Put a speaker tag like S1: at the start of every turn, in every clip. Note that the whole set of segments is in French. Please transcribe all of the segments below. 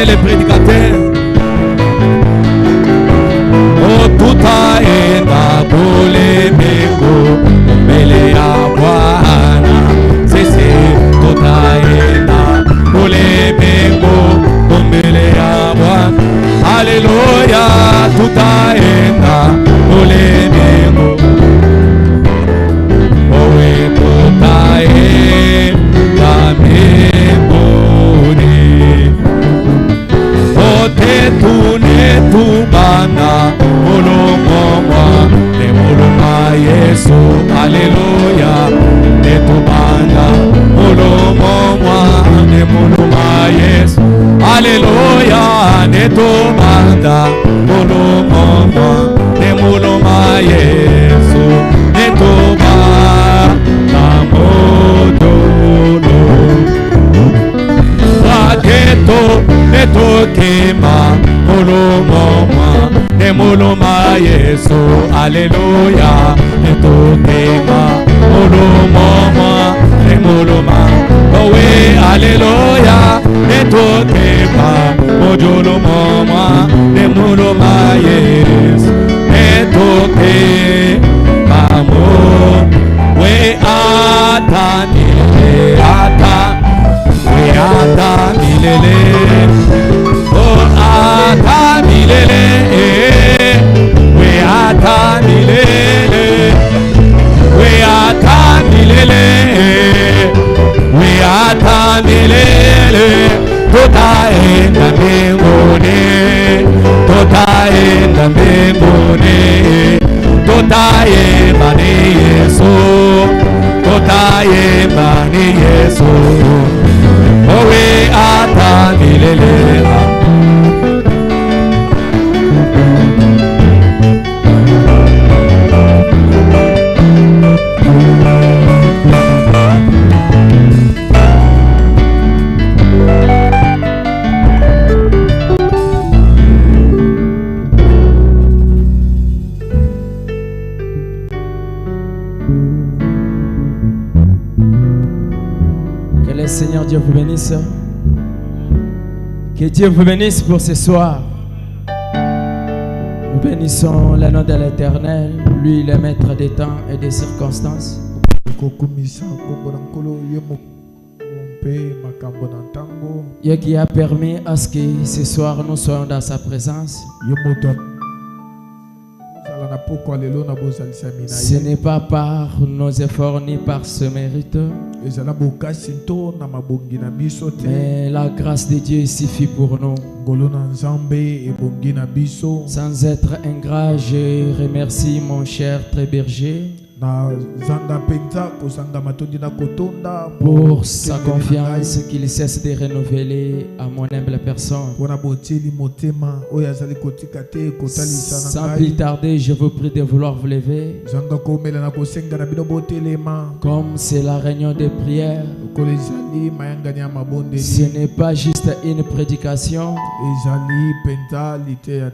S1: avec les prédicateurs. Oh, tout a enda bole bengo, mbele ya Bwana. Sisi tout a enda bole bengo, mbele ya Bwana. Alléluia, tout a enda bole bengo. Oh, oui, tout a enda bengo. Oh, te tune tu bana. Yesu, Alléluia, ne tubanda, mulumomwa, ne muluma Yesu, Alléluia, ne tubanda, mulumomwa, ne muluma Yesu, ne tubanda, modono, raketo, ne tokema, mulumomwa, ne muluma Yesu, Alléluia. Netokema mulumoma nemuluma owe Alléluia netokema mulumoma nemuluma Yesu netokema we ata milele oh ata milele we ata milele we ata milele tota enda mbinguni tota enda mbinguni tota yemba ni Yesu tota yemba ni Yesu oh we ata milele.
S2: Seigneur Dieu vous bénisse. Que Dieu vous bénisse pour ce soir. Nous bénissons le nom de l'Éternel, lui le maître des temps et des circonstances. Dieu qui a permis à ce que ce soir nous soyons dans sa présence. Ce n'est pas par nos efforts ni par ce mérite, mais la grâce de Dieu suffit pour nous. Sans être ingrat, je remercie mon cher Tréberger pour sa confiance qu'il cesse de renouveler à mon humble personne. Sans plus tarder, je vous prie de vouloir vous lever. Comme c'est la réunion de prière, ce n'est pas juste une prédication,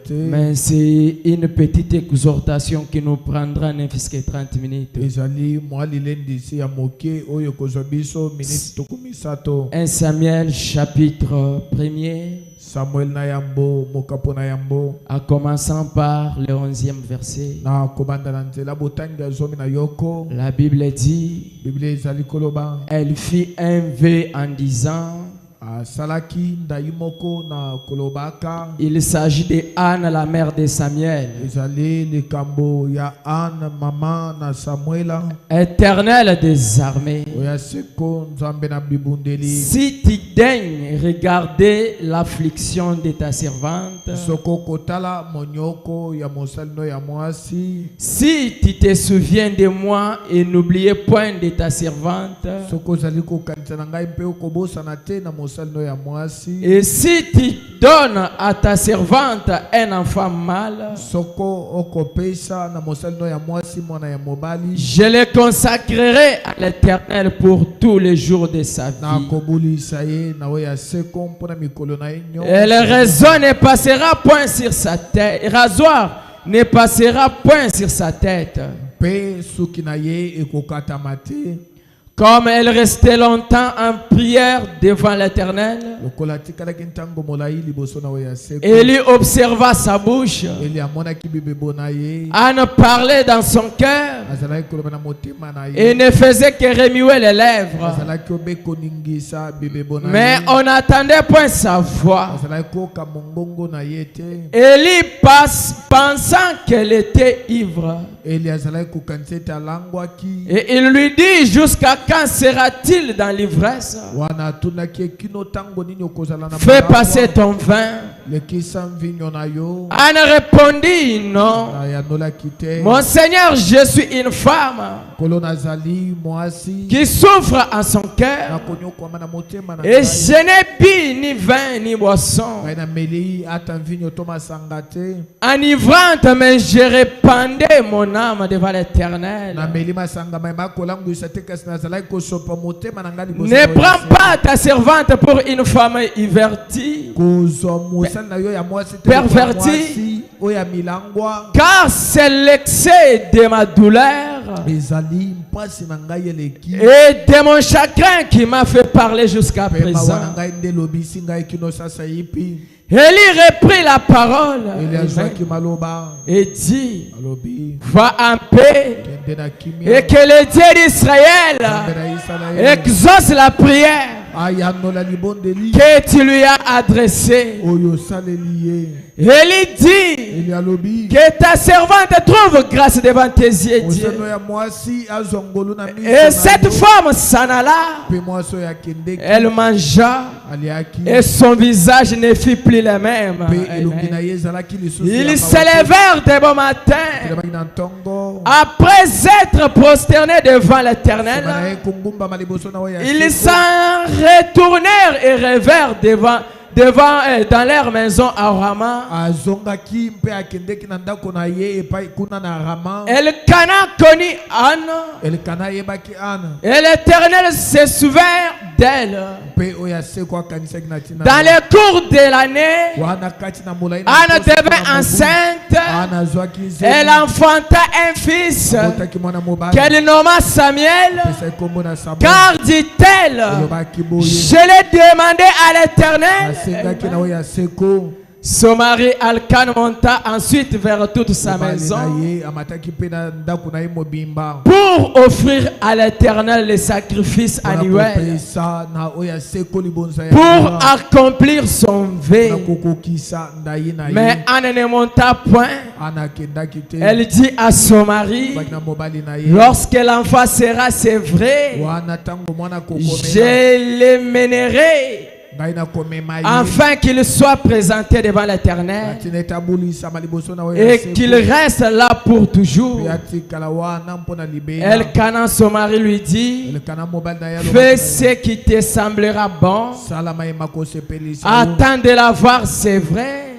S2: mais c'est une petite exhortation qui nous prendra n'importe que 30 minutes. 1 Samuel chapitre 1er, en commençant par le 11e verset. La Bible dit, elle fit un vœu en disant, il s'agit de Anne, la mère de Samuel. Éternel des armées, si tu daignes regarder l'affliction de ta servante, si tu te souviens de moi et n'oubliez point de ta servante, et si tu donnes à ta servante un enfant mâle, je le consacrerai à l'Éternel pour tous les jours de sa vie. Et le rasoir ne passera point sur sa tête. Le rasoir ne passera point sur sa tête. Comme elle restait longtemps en prière devant l'Éternel, Élie observa sa bouche. Anne parlait dans son cœur et ne faisait que remuer les lèvres. Mais on n'attendait point sa voix. Élie pensant qu'elle était ivre. Et il lui dit, jusqu'à quand sera-t-il dans l'ivresse? Fais passer ton vin. Anne répondit, non. Mon Seigneur, je suis une femme qui souffre en son cœur. Et je n'ai bu ni vin ni boisson. Enivrante, mais je répandais mon âme devant l'Éternel. Ne prends pas ta servante pour une femme pervertie, car c'est l'excès de ma douleur et de mon chagrin qui m'a fait parler jusqu'à présent. Élie reprit la parole et dit, va en paix et que le Dieu d'Israël exauce la prière que tu lui as adressée. Élie dit que ta servante trouve grâce devant tes yeux, Dieu. Et cette femme s'en alla. Elle mangea et son visage ne fut plus le même. Ils s'élevèrent de bon matin après être prosternés devant l'Éternel. Ils s'en retournèrent et revèrent dans leur maison à Rama. Elkana connut Anne. Et l'Éternel se souvint d'elle. Dans le cours de l'année, Anne devint enceinte. Elle enfanta un fils qu'elle nomma Samuel. Car dit-elle, je l'ai demandé à l'Éternel. Son mari Alcan monta ensuite vers toute sa maison pour offrir à l'Éternel les sacrifices annuels, pour accomplir son vœu. Mais Anne ne monta point. Elle dit à son mari, lorsque l'enfant sera sévré, je l'emmènerai afin qu'il soit présenté devant l'Éternel et qu'il reste là pour toujours. Elkana, son mari, lui dit, fais ce qui te semblera bon. Attends de la voir, c'est vrai.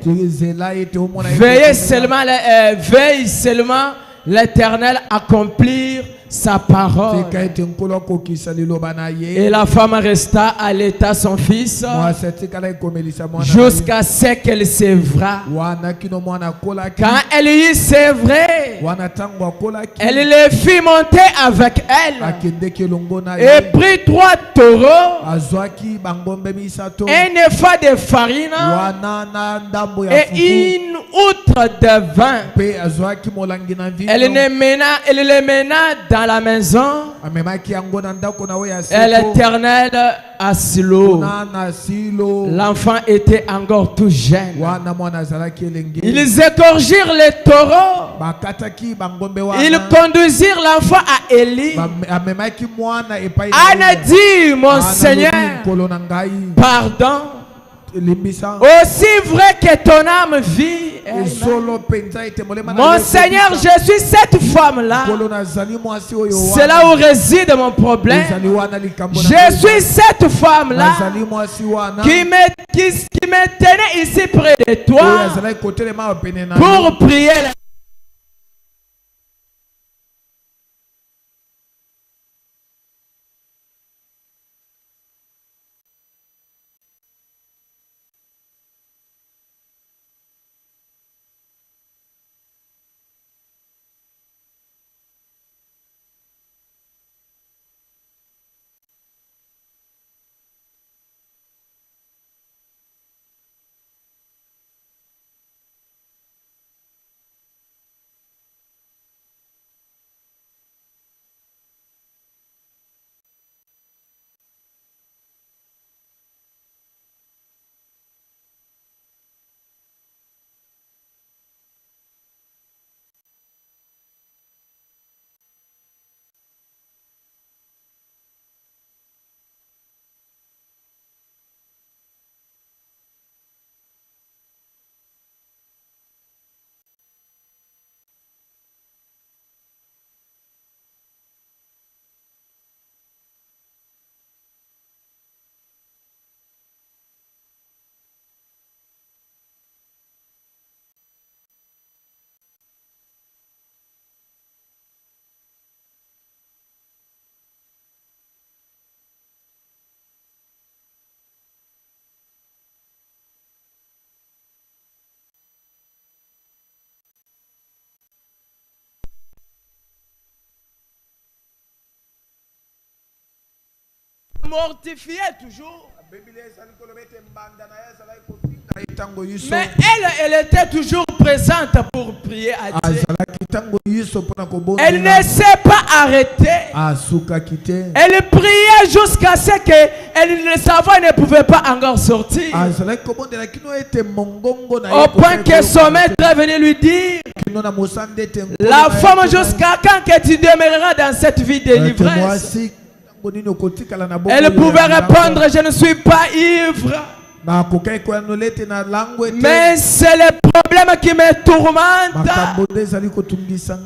S2: Veille seulement l'Éternel accomplir sa parole. Et la femme resta à l'état son fils jusqu'à ce qu'elle sévra. Quand elle y sévré, elle le fit monter avec elle et prit 3 taureaux, un épha de farine et une outre de vin. Elle les mena dans la maison. Et l'Éternel à Silo. L'enfant était encore tout jeune. Ils égorgirent les taureaux. Ils conduisirent l'enfant à Élie. Anne dit, mon Seigneur, pardon. Aussi vrai que ton âme vit, mon Seigneur, je suis cette femme-là. C'est là où réside mon problème. Je suis cette femme-là qui me tenait ici près de toi pour prier. mortifiait toujours. Mais elle était toujours présente pour prier à Dieu. Elle ne s'est pas arrêtée. Elle priait jusqu'à ce que le savon ne pouvait pas encore sortir. Au point que son maître est venu lui dire: la femme, jusqu'à quand que tu demeureras dans cette vie de l'ivresse? Elle pouvait répondre: je ne suis pas ivre. Mais c'est le problème qui me tourmente,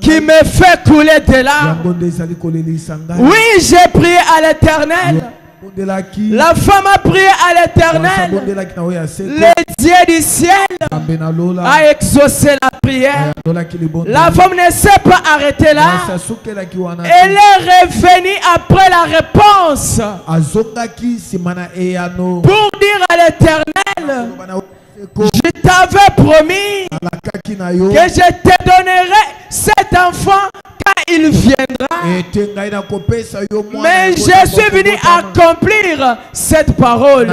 S2: qui me fait couler de larmes. Oui, j'ai prié à l'Éternel. La femme a prié à l'Éternel. Le Dieu du ciel a exaucé la prière. La femme ne s'est pas arrêtée là. Elle est revenue après la réponse pour dire à l'Éternel: je t'avais promis que je te donnerai cet enfant quand il viendra. Mais je suis venu accomplir cette parole.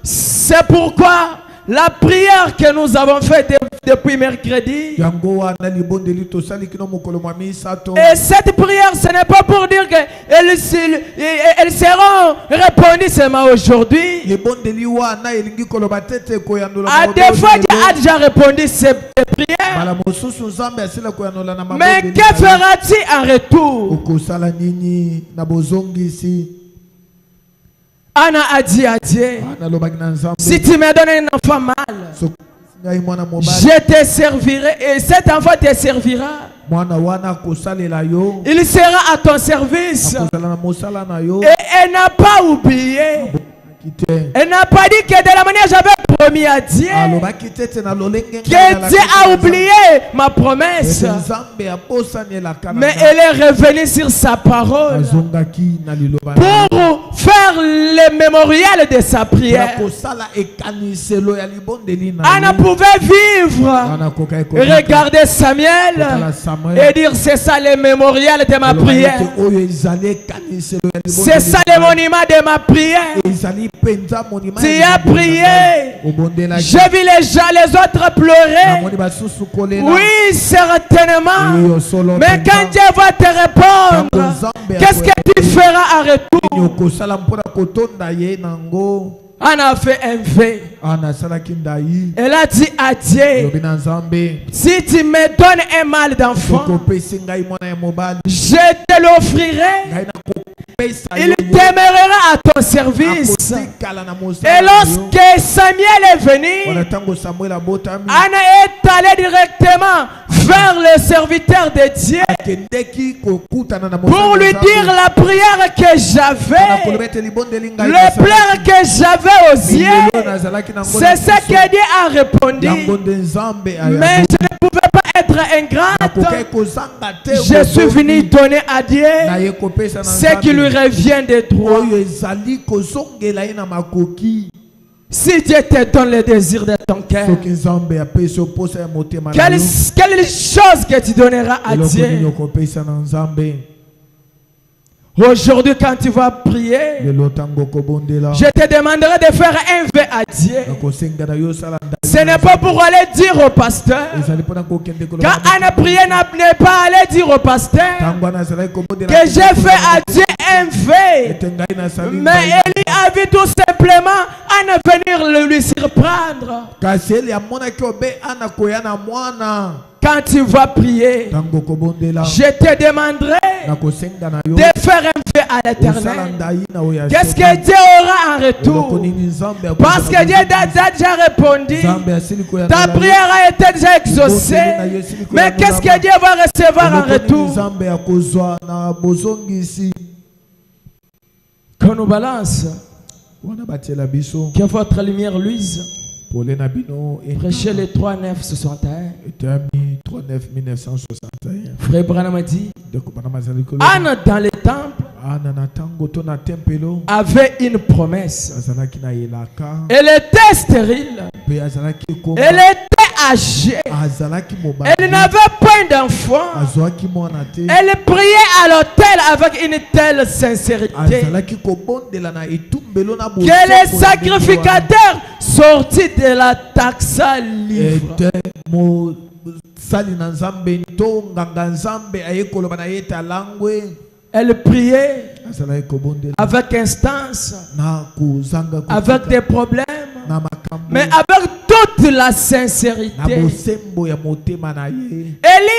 S2: C'est pourquoi la prière que nous avons faite depuis mercredi, et cette prière, ce n'est pas pour dire qu'elles seront répondues seulement aujourd'hui. À des fois, Dieu a déjà répondu ces prières. Mais que fera-t-il en retour? Anna a dit à Dieu: si tu me donnes un enfant mâle, je te servirai et cet enfant te servira. Il sera à ton service. Et elle n'a pas oublié. Elle n'a pas dit que de la manière j'avais promis à Dieu, que Dieu a oublié ma promesse. Mais elle est revenue sur sa parole pour faire le mémorial de sa prière. Anna pouvait vivre, regarder Samuel et dire: c'est ça le mémorial de ma prière. C'est ça le monument de ma prière. Tu as prié. J'ai vu les autres pleurer. Oui, certainement. Mais quand Dieu va te répondre, qu'est-ce que tu feras en retour? Anna a fait un vœu. Elle a dit à Dieu: si tu me donnes un mâle d'enfant, je te l'offrirai. Il demeurera à ton service. Et lorsque Samuel est venu, Anna est allée directement vers le serviteur de Dieu pour lui dire la prière que j'avais, le pleur que j'avais aux yeux. C'est ce que Dieu a répondu. Mais je ne pouvais pas être ingrate. Je suis venu donner à Dieu ce qui lui revient de droit. Si Dieu te donne le désir de ton cœur, quelle chose que tu donneras à Dieu? Aujourd'hui, quand tu vas prier, je te demanderai de faire un vœu à Dieu. Ce n'est pas pour aller dire au pasteur. Quand Anna priait, n'est pas aller dire au pasteur que j'ai fait à Dieu un vœu. Mais elle a vu tout simplement Anna venir lui surprendre. Quand tu vas prier, je te demanderai de faire un vœu à l'Éternel. Qu'est-ce que Dieu aura en retour? Parce que Dieu a déjà répondu. Ta prière a été déjà exaucée. Mais qu'est-ce que Dieu va recevoir en retour? Qu'on nous balance. Que votre lumière luise. Prêchez les 3-9-61. Frère Branham a dit: Anna dans le temple avait une promesse. Elle était stérile. Elle était âgée. Elle n'avait pas plein d'enfants. Elle priait à l'autel avec une telle sincérité que les sacrificateurs sortis de la taxa livrent. Elle priait avec instance, avec des problèmes, mais avec toute la sincérité. Élie,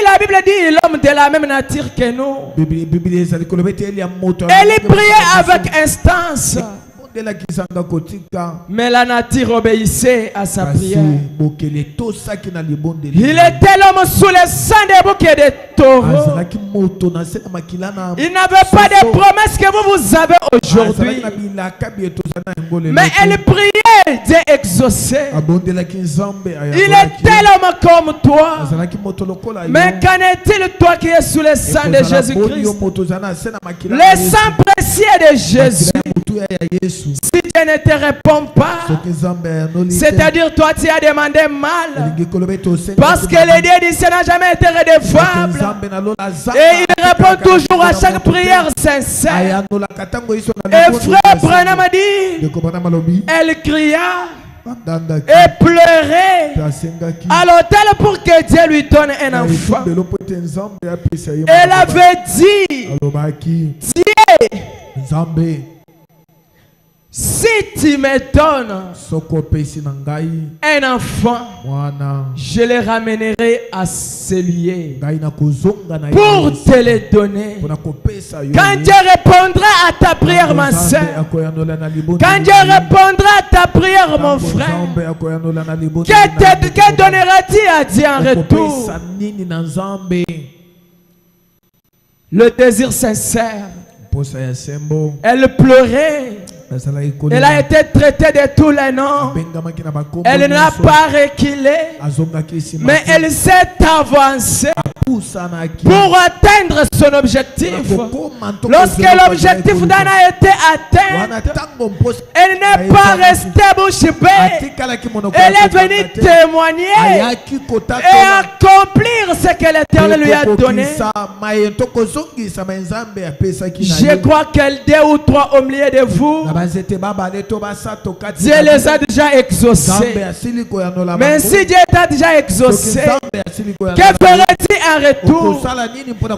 S2: la Bible dit, l'homme de la même nature que nous. Elle priait avec instance, mais la nature obéissait à sa prière. Il était l'homme sous le sang des boucs et des taureaux. Il n'avait pas de promesses que vous avez aujourd'hui. Mais elle priait, Dieu exauçait. Il était l'homme comme toi. Mais qu'en est-il toi qui es sous le sang de Jésus-Christ? Le sang précieux de Jésus. Si Dieu ne te répond pas, c'est-à-dire toi tu as demandé mal, parce que le Dieu d'ici n'a jamais été redevable et il répond toujours à chaque prière sincère. Et frère Branham a dit, elle cria et pleurait à l'autel pour que Dieu lui donne un enfant. Elle avait dit, Dieu, si tu me donnes un enfant, je le ramènerai à ce lieu pour te le donner. Quand Dieu répondra à ta prière, ma soeur, quand Dieu répondra à ta prière, mon frère, que donneras-tu à Dieu en retour? Le désir sincère. Elle pleurait. Elle a été traitée de tous les noms. Elle n'a pas reculé, mais elle s'est avancée pour atteindre son objectif. Lorsque l'objectif d'Anna a été atteint, elle n'est pas restée bouche bée. Elle est venue témoigner et accomplir ce que l'Éternel lui a donné. Je crois qu'elle 2 ou 3 au milieu de vous, Dieu les a déjà exaucés. Mais si Dieu t'a déjà exaucé, que ferais-tu en retour?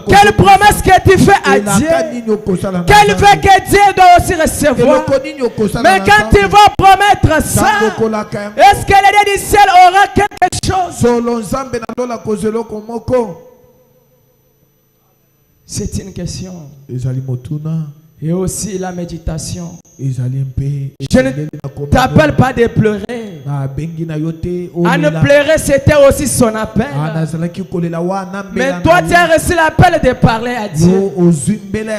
S2: Quelle promesse que tu fais à Dieu? Quel fait que Dieu doit aussi recevoir? Mais quand tu vas promettre ça, est-ce que le Dieu du ciel aura quelque chose? C'est une question. Et aussi la méditation. Je ne t'appelle pas de pleurer. À ne pleurer, c'était aussi son appel. Mais toi, tu as reçu l'appel de parler à Dieu.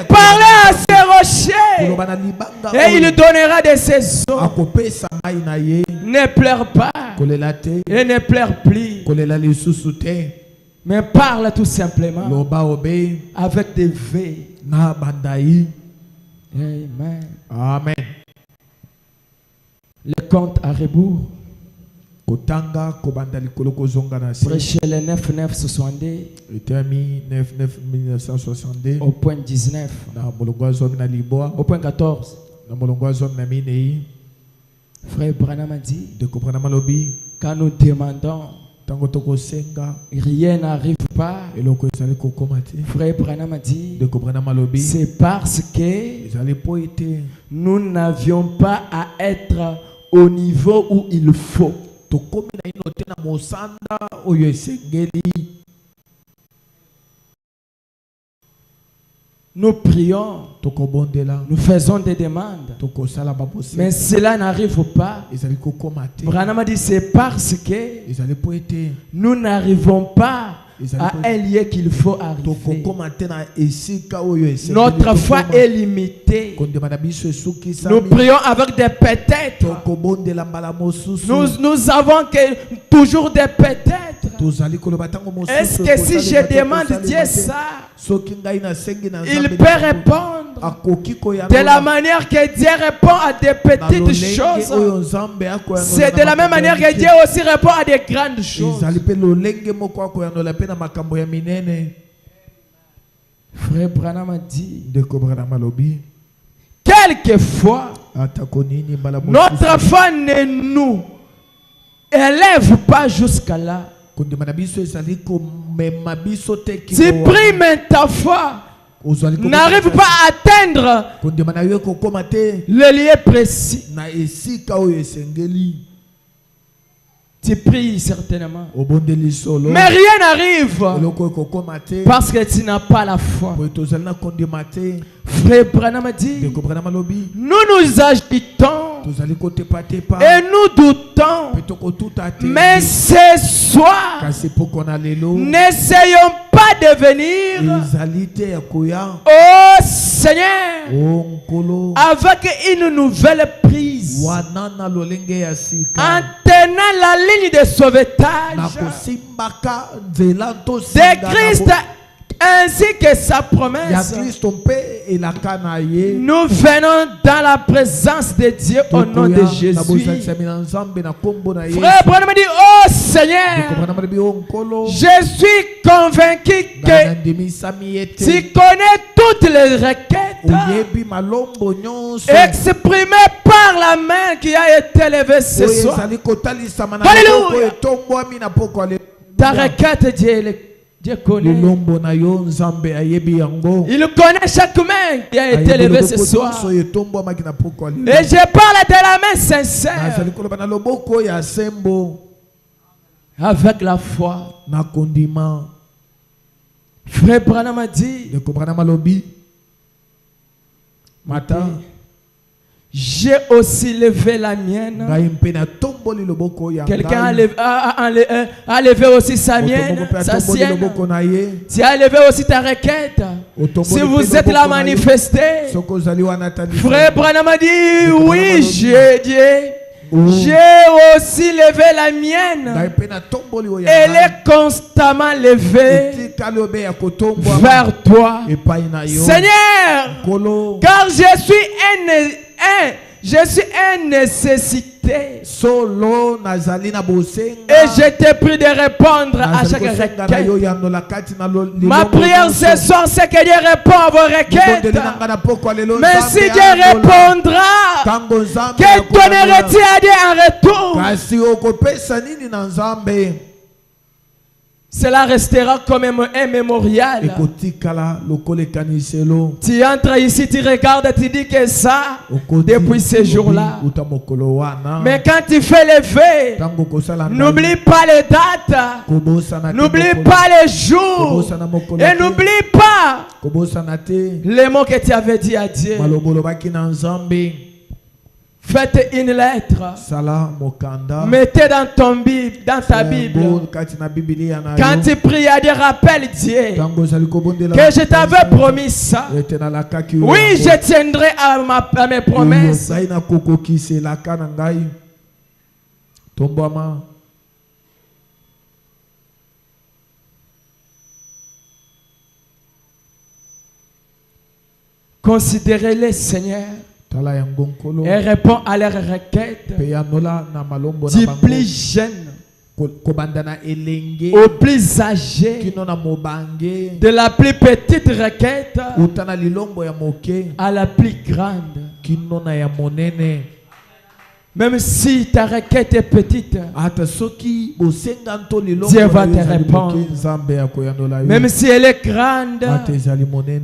S2: Parler à ces rochers. Et il donnera de ses eaux. Ne pleure pas. Et ne pleure plus. Mais parle tout simplement. Avec des vœux. Amen.
S1: Amen.
S2: Le compte à rebours. Prêcher le 9-9-62. Au point 19. Au point 14. Frère Branham a dit, quand nous demandons, rien n'arrive pas. Frère Branham a dit, c'est parce que nous n'avions pas à être au niveau où il faut. Nous prions, nous faisons des demandes, mais cela n'arrive pas. Branham a dit, c'est parce que nous n'arrivons pas à un lieu qu'il faut arriver. Notre foi est limitée. Nous prions avec des peut-être. Nous avons toujours des peut-être. Est-ce que si je demande Dieu ça, il peut répondre de la manière que Dieu répond à des petites choses? C'est de la même manière que Dieu aussi répond à des grandes choses. Frère Branham a dit, quelquefois, notre foi ne nous élève pas jusqu'à là. Tu pries, mais ta foi n'arrive pas à atteindre le lieu précis. Tu pries certainement, mais rien n'arrive parce que tu n'as pas la foi. Frère Branham a dit, nous agitons et nous doutons, mais ce soir, n'essayons pas de venir au Seigneur avec une nouvelle prise, en tenant la ligne de sauvetage de Christ ainsi que sa promesse. Nous venons dans la présence de Dieu au nom de Jésus. Frère Branham dit, oh Seigneur, je suis convaincu que tu connais toutes les requêtes exprimées par la main qui a été levée ce soir. Alléluia. Ta requête, Dieu connaît. Il connaît chaque main qui a été levée ce soir. Et je parle de la main sincère, avec la foi. Frère Branham a dit, j'ai aussi levé la mienne. Quelqu'un a levé aussi sa mienne, sa sienne. Tu as levé aussi ta requête. Si vous êtes là manifesté, Frère Branham a dit, oui, j'ai aussi levé la mienne. Elle est constamment levée vers toi, Seigneur, car je suis un nécessité. Et je te prie de répondre à chaque requête. Ma prière ce soir, c'est que Dieu répond à vos requêtes. Mais si Dieu répondra, que donnerais-tu à Dieu en retour? Cela restera comme un mémorial. Tu entres ici, tu regardes, tu dis que ça, depuis ce jour-là. Mais quand tu fais lever, n'oublie pas les dates, n'oublie pas les jours, et n'oublie pas les mots que tu avais dit à Dieu. Faites une lettre. Mettez dans ta Bible. Quand tu pries à Dieu, rappelle Dieu que je t'avais promis ça. Oui, je tiendrai à mes promesses. Considérez-les, Seigneur, et réponds à leurs requêtes, du plus jeune au plus âgé, de la plus petite requête à la plus grande. Même si ta requête est petite, Dieu va te répondre. Même si elle est grande,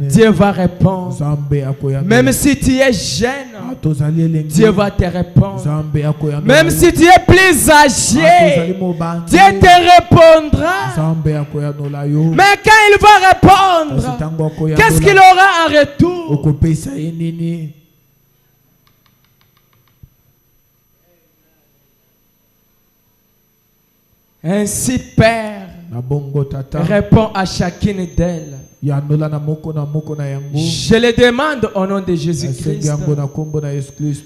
S2: Dieu va répondre. Même si tu es jeune, Dieu va te répondre. Même si tu es plus âgé, Dieu te répondra. Mais quand il va répondre, qu'est-ce qu'il aura en retour? Ainsi, Père, réponds à chacune d'elles. Je les demande au nom de Jésus-Christ.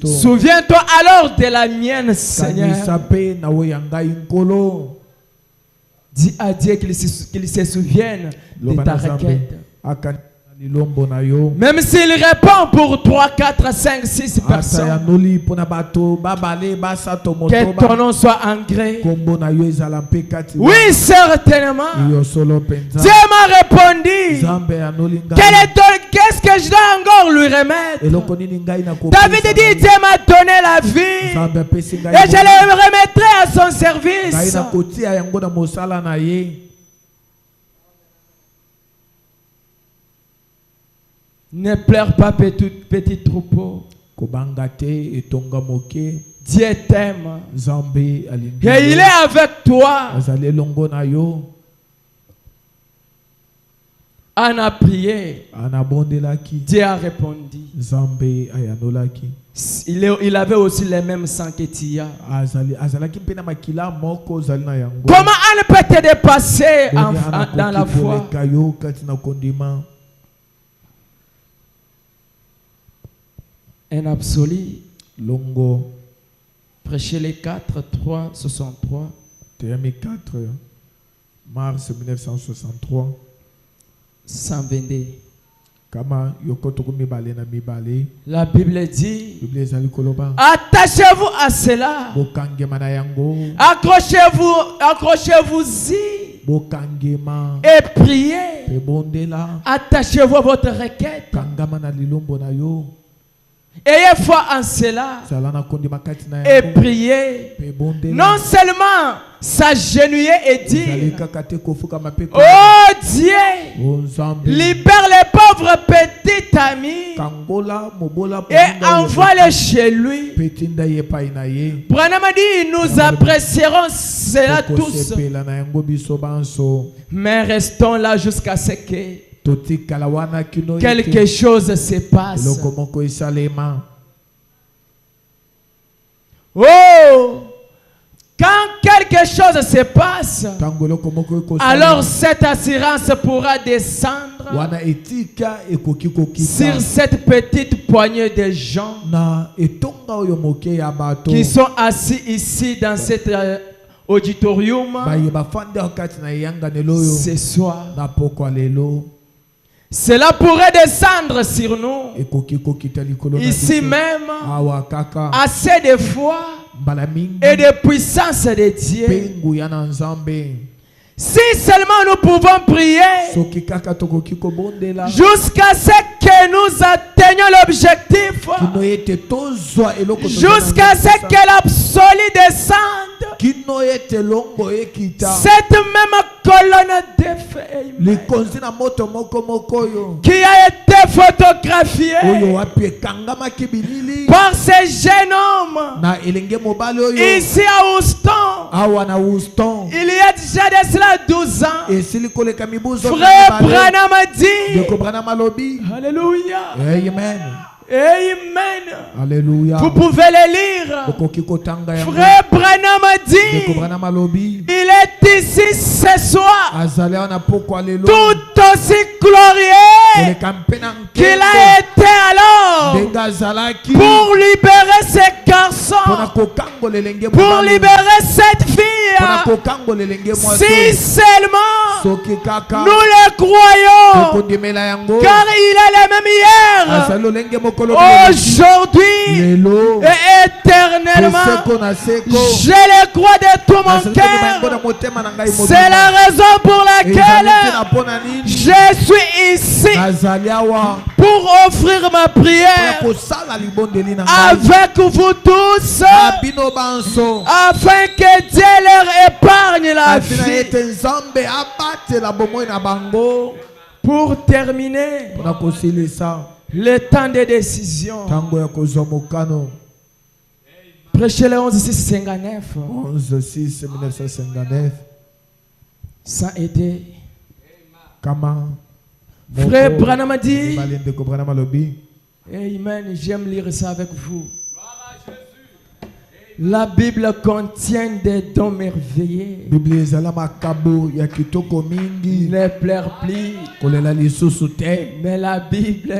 S2: Souviens-toi alors de la mienne, Seigneur. Dis à Dieu qu'il se souvienne de ta requête. Même s'il répond pour 3, 4, 5, 6 personnes, que ton nom soit engré. Oui, certainement. Dieu m'a répondu. Qu'est-ce que je dois encore lui remettre? David dit, Dieu m'a donné la vie et je le remettrai à son service. Ne pleure pas, petit troupeau. Dieu t'aime. Et il est avec toi. On a prié. Dieu a répondu. Il avait aussi les mêmes sangs que tu as. Comment on peut te dépasser dans la foi? Un absolu.
S1: Longo.
S2: Prêchez les 4, 3, 63.
S1: Théâme 4, mars 1963.
S2: 122.
S1: Kama yokoto mibale na mibale.
S2: La Bible dit.
S1: Bible ezali koloba.
S2: Attachez-vous à cela.
S1: Bokangema na yango.
S2: Accrochez-vous-y.
S1: Bokangema.
S2: Et priez.
S1: Pe bondela.
S2: Attachez-vous à votre requête.
S1: Kangama na lilombo na yo.
S2: Ayez foi en cela et priez. Non seulement s'agenouiller et dire: oh Dieu, libère les pauvres petits amis et envoie-les chez lui. Branham dit: nous apprécierons cela tous, mais restons là jusqu'à ce que quelque chose se passe. Oh! Quand quelque chose se passe, alors cette assurance pourra descendre sur cette petite poignée de gens qui sont assis ici dans cet auditorium ce soir. Cela pourrait descendre sur nous, ici même, assez de foi et de puissance de Dieu. Si seulement nous pouvons prier jusqu'à ce que nous atteignions l'objectif, jusqu'à ce que l'absolu descende, cette même colonne de feu qui a été photographiée par ces jeunes hommes ici à Houston, il y a déjà de cela 12 ans. Frère Branham a dit: alléluia,
S1: amen.
S2: Amen.
S1: Alléluia.
S2: Vous pouvez les lire. Frère Branham a dit: il est ici ce soir, tout aussi glorieux qu'il a été alors, pour libérer ces garçons, pour libérer cette fille. Si seulement nous le croyons, car il est le même hier, aujourd'hui et éternellement. Je le crois de tout mon cœur. C'est la raison pour laquelle je suis ici, pour offrir ma prière avec vous tous, afin que Dieu leur épargne la vie. Pour terminer, le temps de décision. Prêchez le 11-6-59.
S1: 11-6-1959.
S2: Ça a été. Frère Branham a dit: amen, j'aime lire ça avec vous. La Bible contient des dons merveilleux. Ne pleure plus. Mais la Bible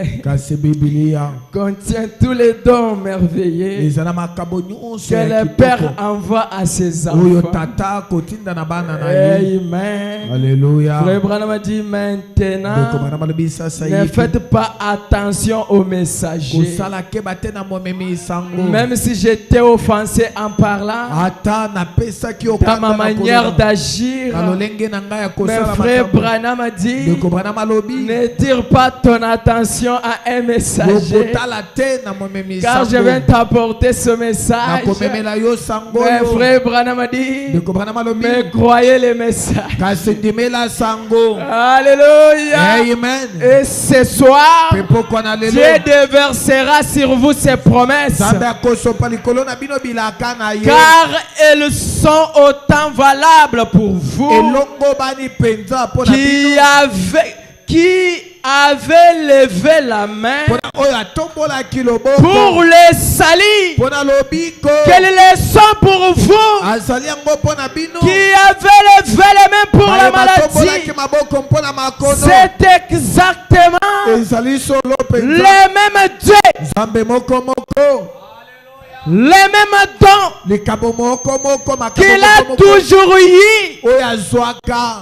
S2: contient tous les dons merveilleux que le Père envoie à ses enfants. Amen.
S1: Alléluia.
S2: Frère Branham a dit maintenant, ne faites pas attention aux messagers. Même si j'étais offensé en parlant, dans ma manière d'agir, mais frère Branham a dit, ne tire pas ton attention à un messager, car je viens t'apporter ce message. Mais frère Branham a dit, mais croyez les messages. Alléluia.
S3: Amen.
S2: Et ce soir, Dieu déversera sur vous ses promesses, car elles sont autant valables pour vous qui avait levé la main pour les salis. Quelles les sont pour vous qui avez levé les mains pour la maladie? C'est exactement les mêmes dieux, les mêmes dons qu'il a toujours eu,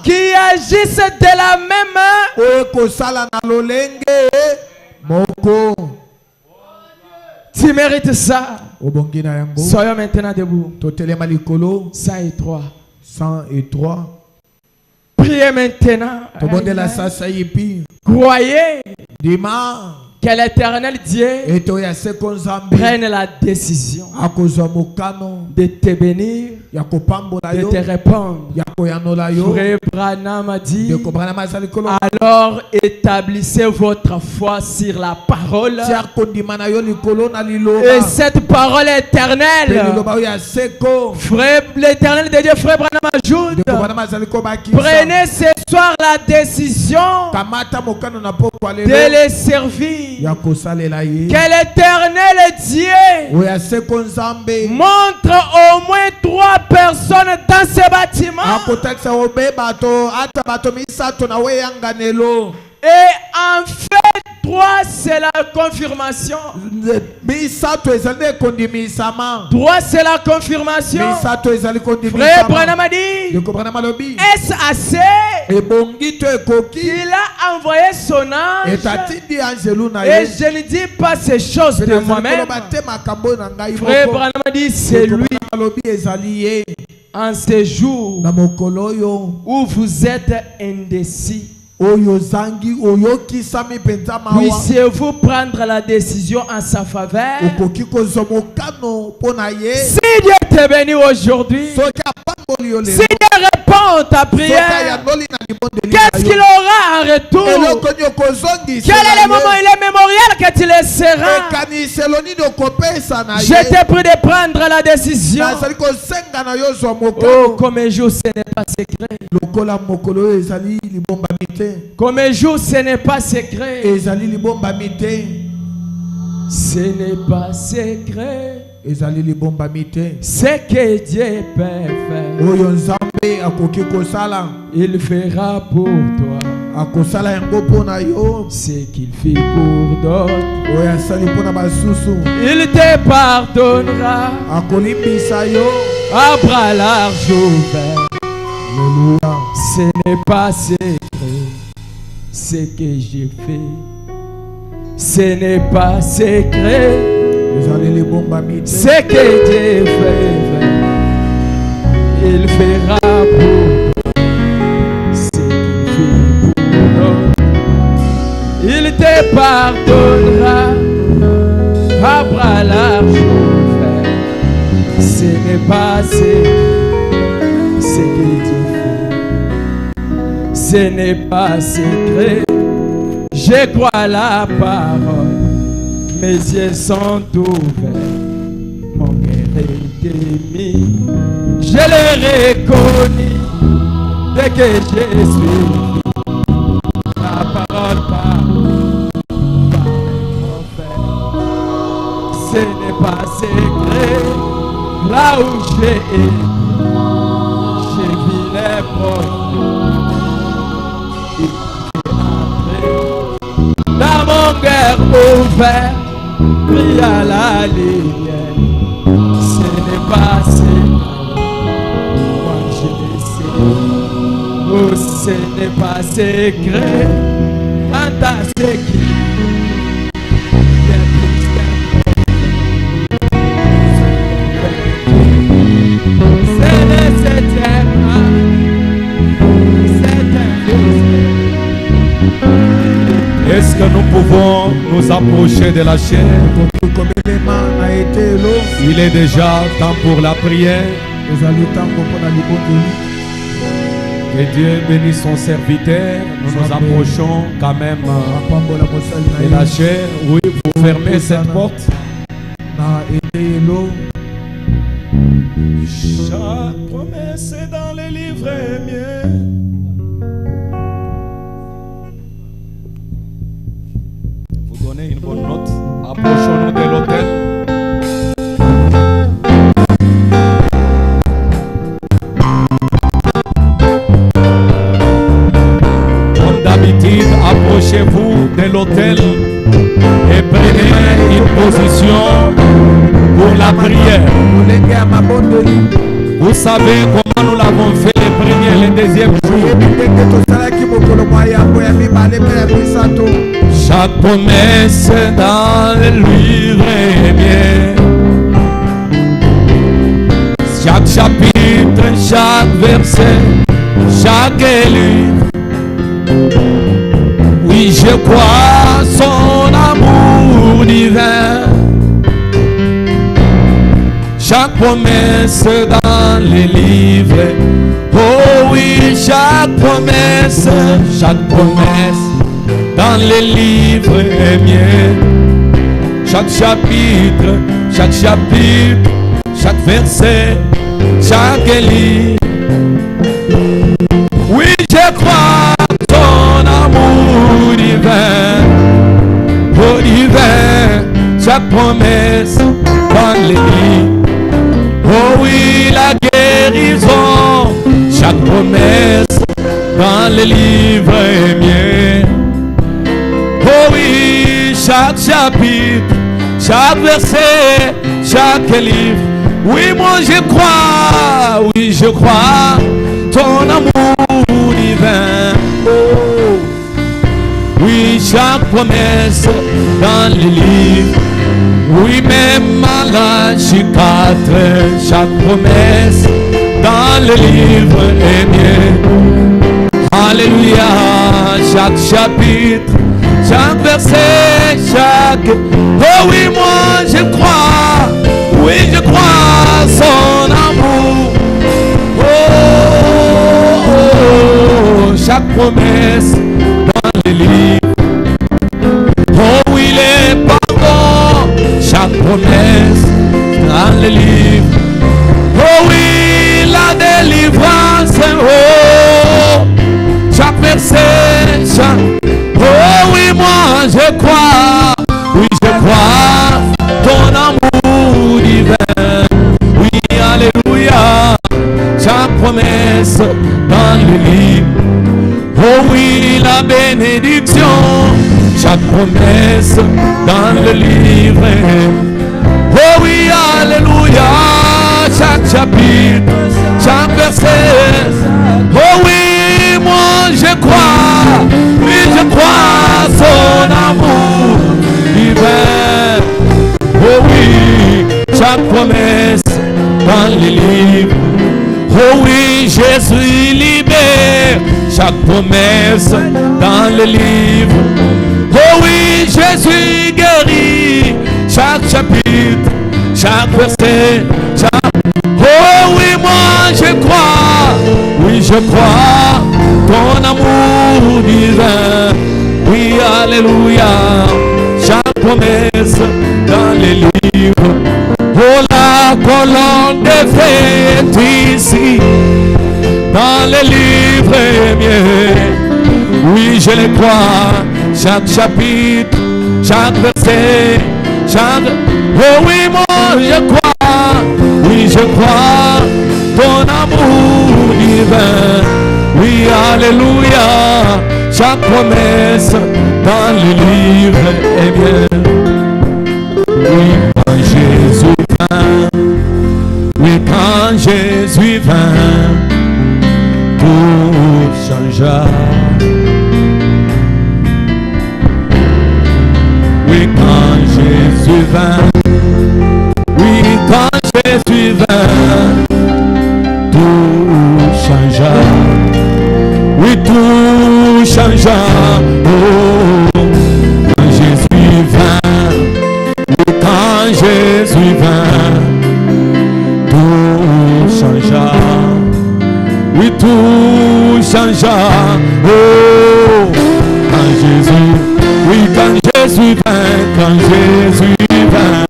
S2: qui agissent de la même main. Tu mérites ça. Soyons maintenant debout. 103.
S1: 103.
S2: Priez maintenant. Croyez que l'Éternel Dieu prenne la décision de te bénir, de te répondre. Frère Branham a dit, alors établissez votre foi sur la parole, et cette parole éternelle. Frère, l'Éternel de Dieu, Frère Branham ajoute, prenez ce soir la décision de les servir. Que l'Éternel Dieu montre au moins 3 personnes dans ce bâtiment. Et en fait, 3 c'est la confirmation. 3 c'est la confirmation. Frère Branham a dit, est-ce assez? Il a envoyé son ange. Et je ne dis pas ces choses de moi-même. Frère Branham a dit, c'est lui. En ce jour où vous êtes indécis, puissiez-vous prendre la décision en sa faveur. Si Dieu te bénit aujourd'hui, si Dieu répond ta prière, qu'est-ce qu'il aura en retour? Quel est le moment et le mémorial que tu laisseras? Je t'ai pris de prendre la décision. Oh, comme un jour ce n'est pas secret. Comme un jour ce n'est pas secret. Ce n'est pas secret. Ce que Dieu peut faire, il fera pour toi ce qu'il fait pour d'autres. Il te pardonnera à bras larges ouverts. Ce n'est pas secret ce que j'ai fait. Ce n'est pas secret ce que Dieu fait. Il fera pour ce qu'il fait pour d'autres. Il te pardonnera à bras larges ouverts. Ce n'est pas ce que Dieu fait. Ce n'est pas secret. Je crois à la parole. Mes yeux sont ouverts. Mon cœur est émis. Je l'ai reconnu dès que je suis. La parole parle par les prophètes. Ce n'est pas secret. là où j'ai vu les portes. Dans mon cœur ouvert, brille à la lumière. Ce n'est pas assez. Moi je le sais. Oh, ce n'est pas secret. Quant à ce qui
S3: est-ce que nous pouvons nous approcher de la chair? Il est déjà temps pour la prière. Que Dieu bénisse son serviteur. Nous nous approchons quand même de la chair. Oui, vous fermez cette porte. Chaque promesse est dans les livres miens. Vous donnez une bonne note. Approchons-nous de l'autel. Comme d'habitude, approchez-vous de l'autel et prenez une position pour la prière. Vous savez comment nous l'avons fait les premiers et les deuxièmes jours. Chaque promesse dans le livre est bien. Chaque chapitre, chaque verset, chaque livre. Oui, je crois son amour divin. Chaque promesse dans les livres. Oh oui, chaque promesse dans les livres est mienne. Chaque chapitre, chaque verset, chaque livre. Oui, je crois ton amour divin. Oh divin, chaque promesse dans les livres. Oh oui, la guérison, chaque promesse dans les livres est mienne. Oh oui, chaque chapitre, chaque verset, chaque livre. Oui, moi je crois, ton amour divin. Oh, oui, chaque promesse dans les livres. Oui, même Malachie 4, chaque promesse dans le livre est mienne. Alléluia, chaque chapitre, chaque verset, chaque... Oh oui, moi je crois, oui je crois son amour. Oh, chaque promesse dans le livre. Oh oui, les pardons, chaque promesse dans le livre. Oh oui, la délivrance, oh, chaque verset, chaque... Oh oui, moi je crois, oui je crois, ton amour divin. Oui, alléluia, chaque promesse dans le livre. Oh oui, la bénédiction, chaque promesse dans le livre. Oh oui, alléluia, chaque chapitre, chaque verset. Oh oui, moi je crois, oui je crois son amour divin. Oh oui, chaque promesse dans les livres. Oh oui, Jésus libère, chaque promesse dans le livre. Oh oui, Jésus guérit, chaque chapitre, chaque verset, Oh oui, moi je crois, oui je crois, ton amour divin. Oui, alléluia, chaque promesse dans les livres. Oh, la colonne des fêtes ici, dans les livres miens. Oui, je les crois, chaque chapitre, chaque verset, chaque... Oh oui, moi je crois, oui je crois ton amour divin. Oui, alléluia, chaque promesse dans le livre est bien. Oui, quand Jésus vint, oui, quand Jésus vint, tout changea. Oui, quand Jésus vint, oui, quand Jésus vint, tout changea. Oui, tout changea. Oh, quand Jésus vint, oui, quand Jésus vint, tout changea. Oui, tout changea. Oh, quand Jésus, oui, quand Jésus vint, quand Jésus vint,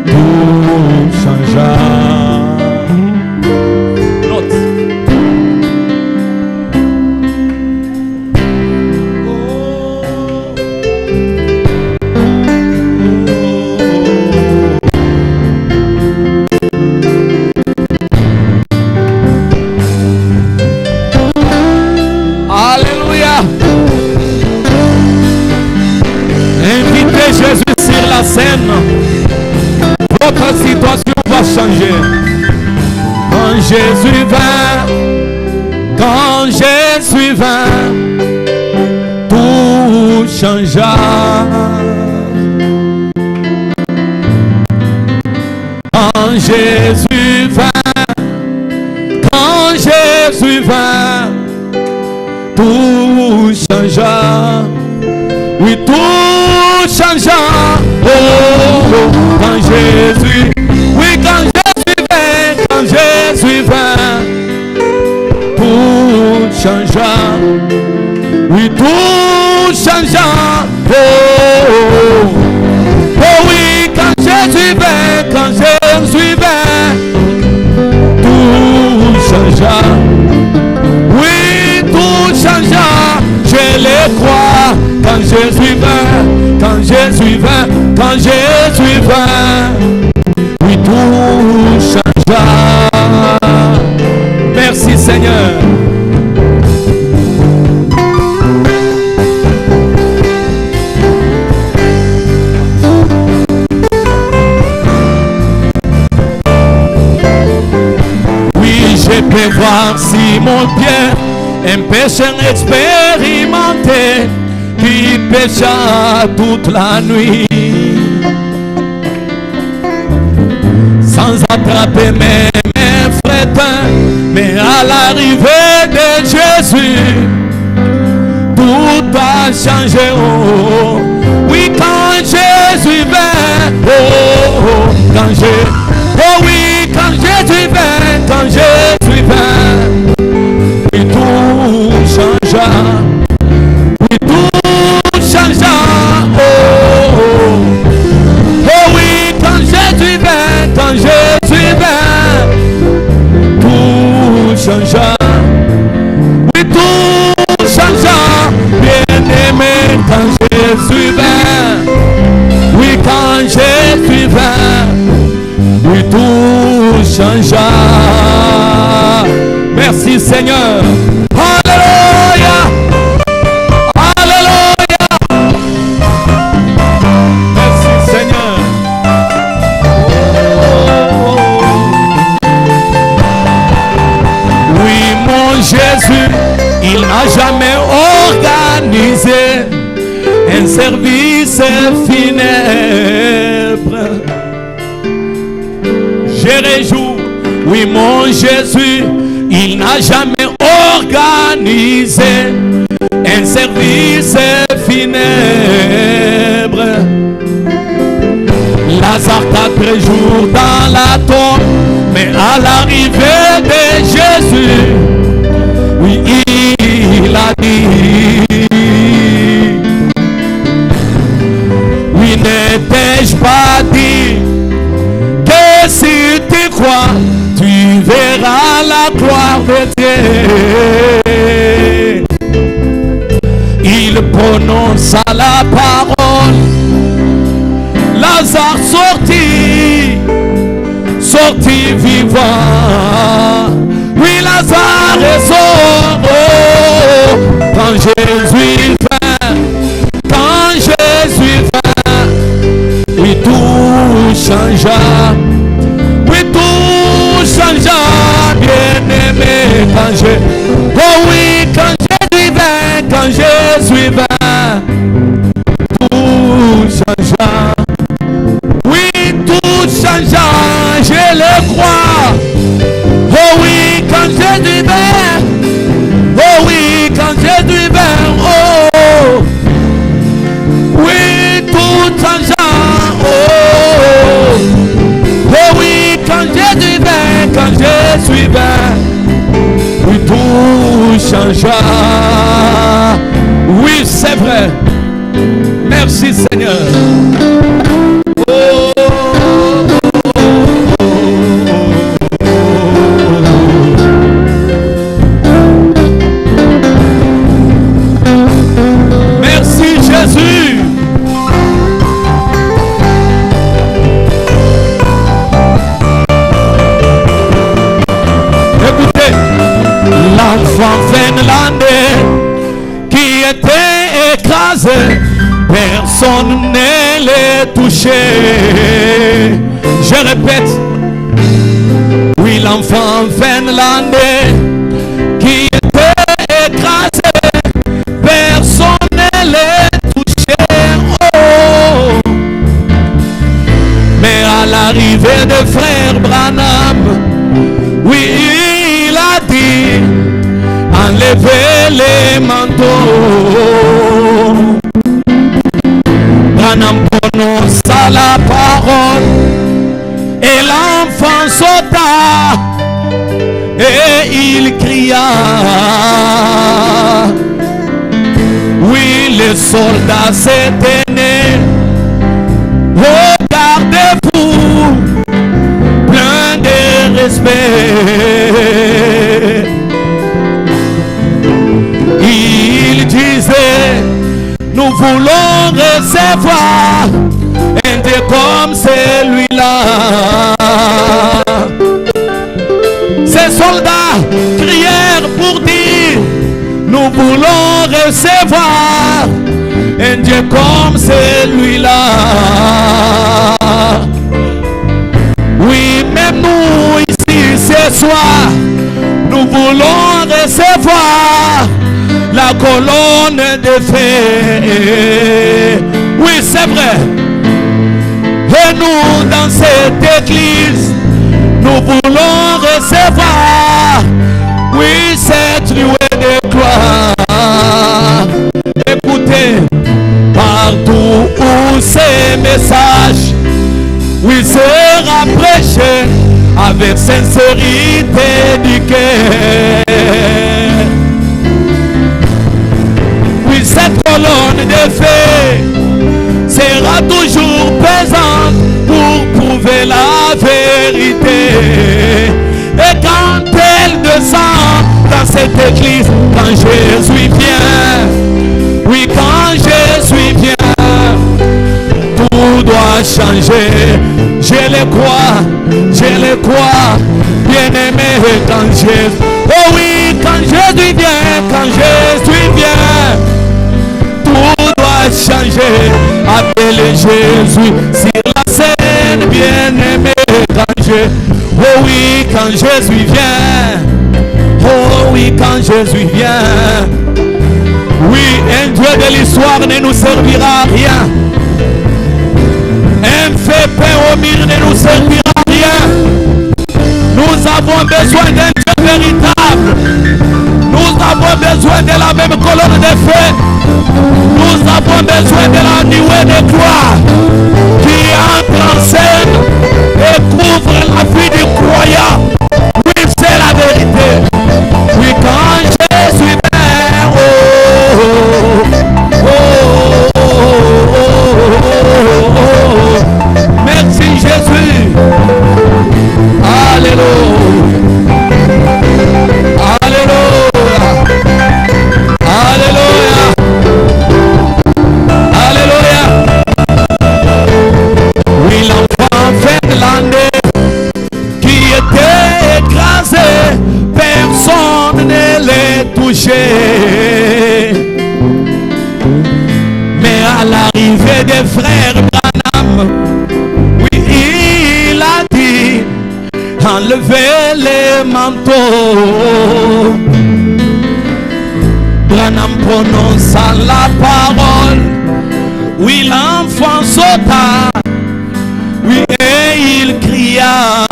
S3: tout changea. Note. Alléluia. Invitez Jésus sur la scène. Votre situation va changer. Quand Jésus vint, quand Jésus vint, tout changea. Quand Jésus vint, quand Jésus vint, tout changea. Oui, tout changea. Oh, oh, quand Jésus, oui, quand Jésus vint, quand Jésus vint, tout changea. Oui, tout changea. Oh, oh, oh, oui, quand Jésus vint, quand Jésus vint, tout changea. Oui, tout changea. Je le crois. Quand Jésus vint, quand Jésus vint, quand Jésus vint, oui, tout changea. Merci Seigneur. Oui, je peux voir si mon pied, un pécheur expérimenté, qui pécha toute la nuit, sans attraper mes frétins, mais à l'arrivée de Jésus, tout a changé. Oh, oui, quand Jésus vint, oh, oh, quand oh oui, quand Jésus vint, quand Jésus vint, oui, tout changea. Oh, oh, oh oui, quand Jésus vint, quand Jésus vint, tout changea. Oui, tout changea. Bien aimé, quand Jésus vint, oui, quand Jésus vint, oui, tout changea. Merci Seigneur. Alléluia. Jésus, il n'a jamais organisé un service funèbre. Je réjouis, oui, mon Jésus, il n'a jamais organisé un service funèbre. Lazare 4 jours dans la tombe, mais à l'arrivée de Jésus, oui, il a dit, oui, n'ai-je pas dit que si tu crois, tu verras la gloire de Dieu. Il prononça la parole, Lazare sortit sorti vivant. Oui, Lazare est sorti. Quand Jésus vint, oui, tout changea. Oui, tout changea, bien-aimé. Quand Jésus vint, tout changea. Oui, tout changea, je le crois. Oh oui, quand Jésus vint. Oh oui, quand Jésus vint. Oh, oui, tout changea. Oh, oh oui, quand Jésus vint, oui, tout changea. Oui, c'est vrai. Merci Seigneur. Oh. Merci Jésus. Écoutez, l'enfant finlandais qui était écrasé, personne ne l'a touché. Je répète, oui, l'enfant finlandais qui était écrasé, personne ne l'a touché. Oh. Mais à l'arrivée de frère Branham, oui, il a dit, enlevez les manteaux. Branham prononça la parole et l'enfant sauta et il cria. Oui, les soldats s'éteignaient. Regardez-vous, plein de respect. Il disait, nous voulons recevoir un Dieu comme celui-là. Ces soldats crièrent pour dire, nous voulons recevoir un Dieu comme celui-là. Oui, même nous ici ce soir, nous voulons recevoir la colonne de feu. Oui, c'est vrai. Et nous, dans cette église, nous voulons recevoir, oui, cette nuée de gloire. Écoutez, partout où ces messages, oui, sera prêché avec sincérité du cœur. Oui, cette colonne de feu sera toujours présente pour prouver la vérité. Et quand elle descend dans cette église, quand Jésus vient, oui, quand Jésus vient, tout doit changer. Je le crois, bien aimé, quand Jésus, oh oui, quand Jésus vient, tout doit changer. Appelez Jésus sur la scène, bien aimé, quand Jésus, oh oui, quand Jésus vient, oh oui, quand Jésus vient, oui, un Dieu de l'histoire ne nous servira à rien. Un fait pain au mire ne nous servira à rien. Nous avons besoin d'un Dieu véritable. Nous avons besoin de la même colonne de feu. Nous avons besoin de la nuée de gloire qui entre en scène et couvre la vie du croyant. Oui, c'est la vérité. Oui, quand Jésus vient, oh, oh, oh, oh, oh, oh. Merci Jésus. Alléluia. Alléluia. Alléluia. Alléluia. frère Branham, oui, il a dit, enlevez les manteaux. Branham prononça la parole, oui, l'enfant sauta, oui, et il cria.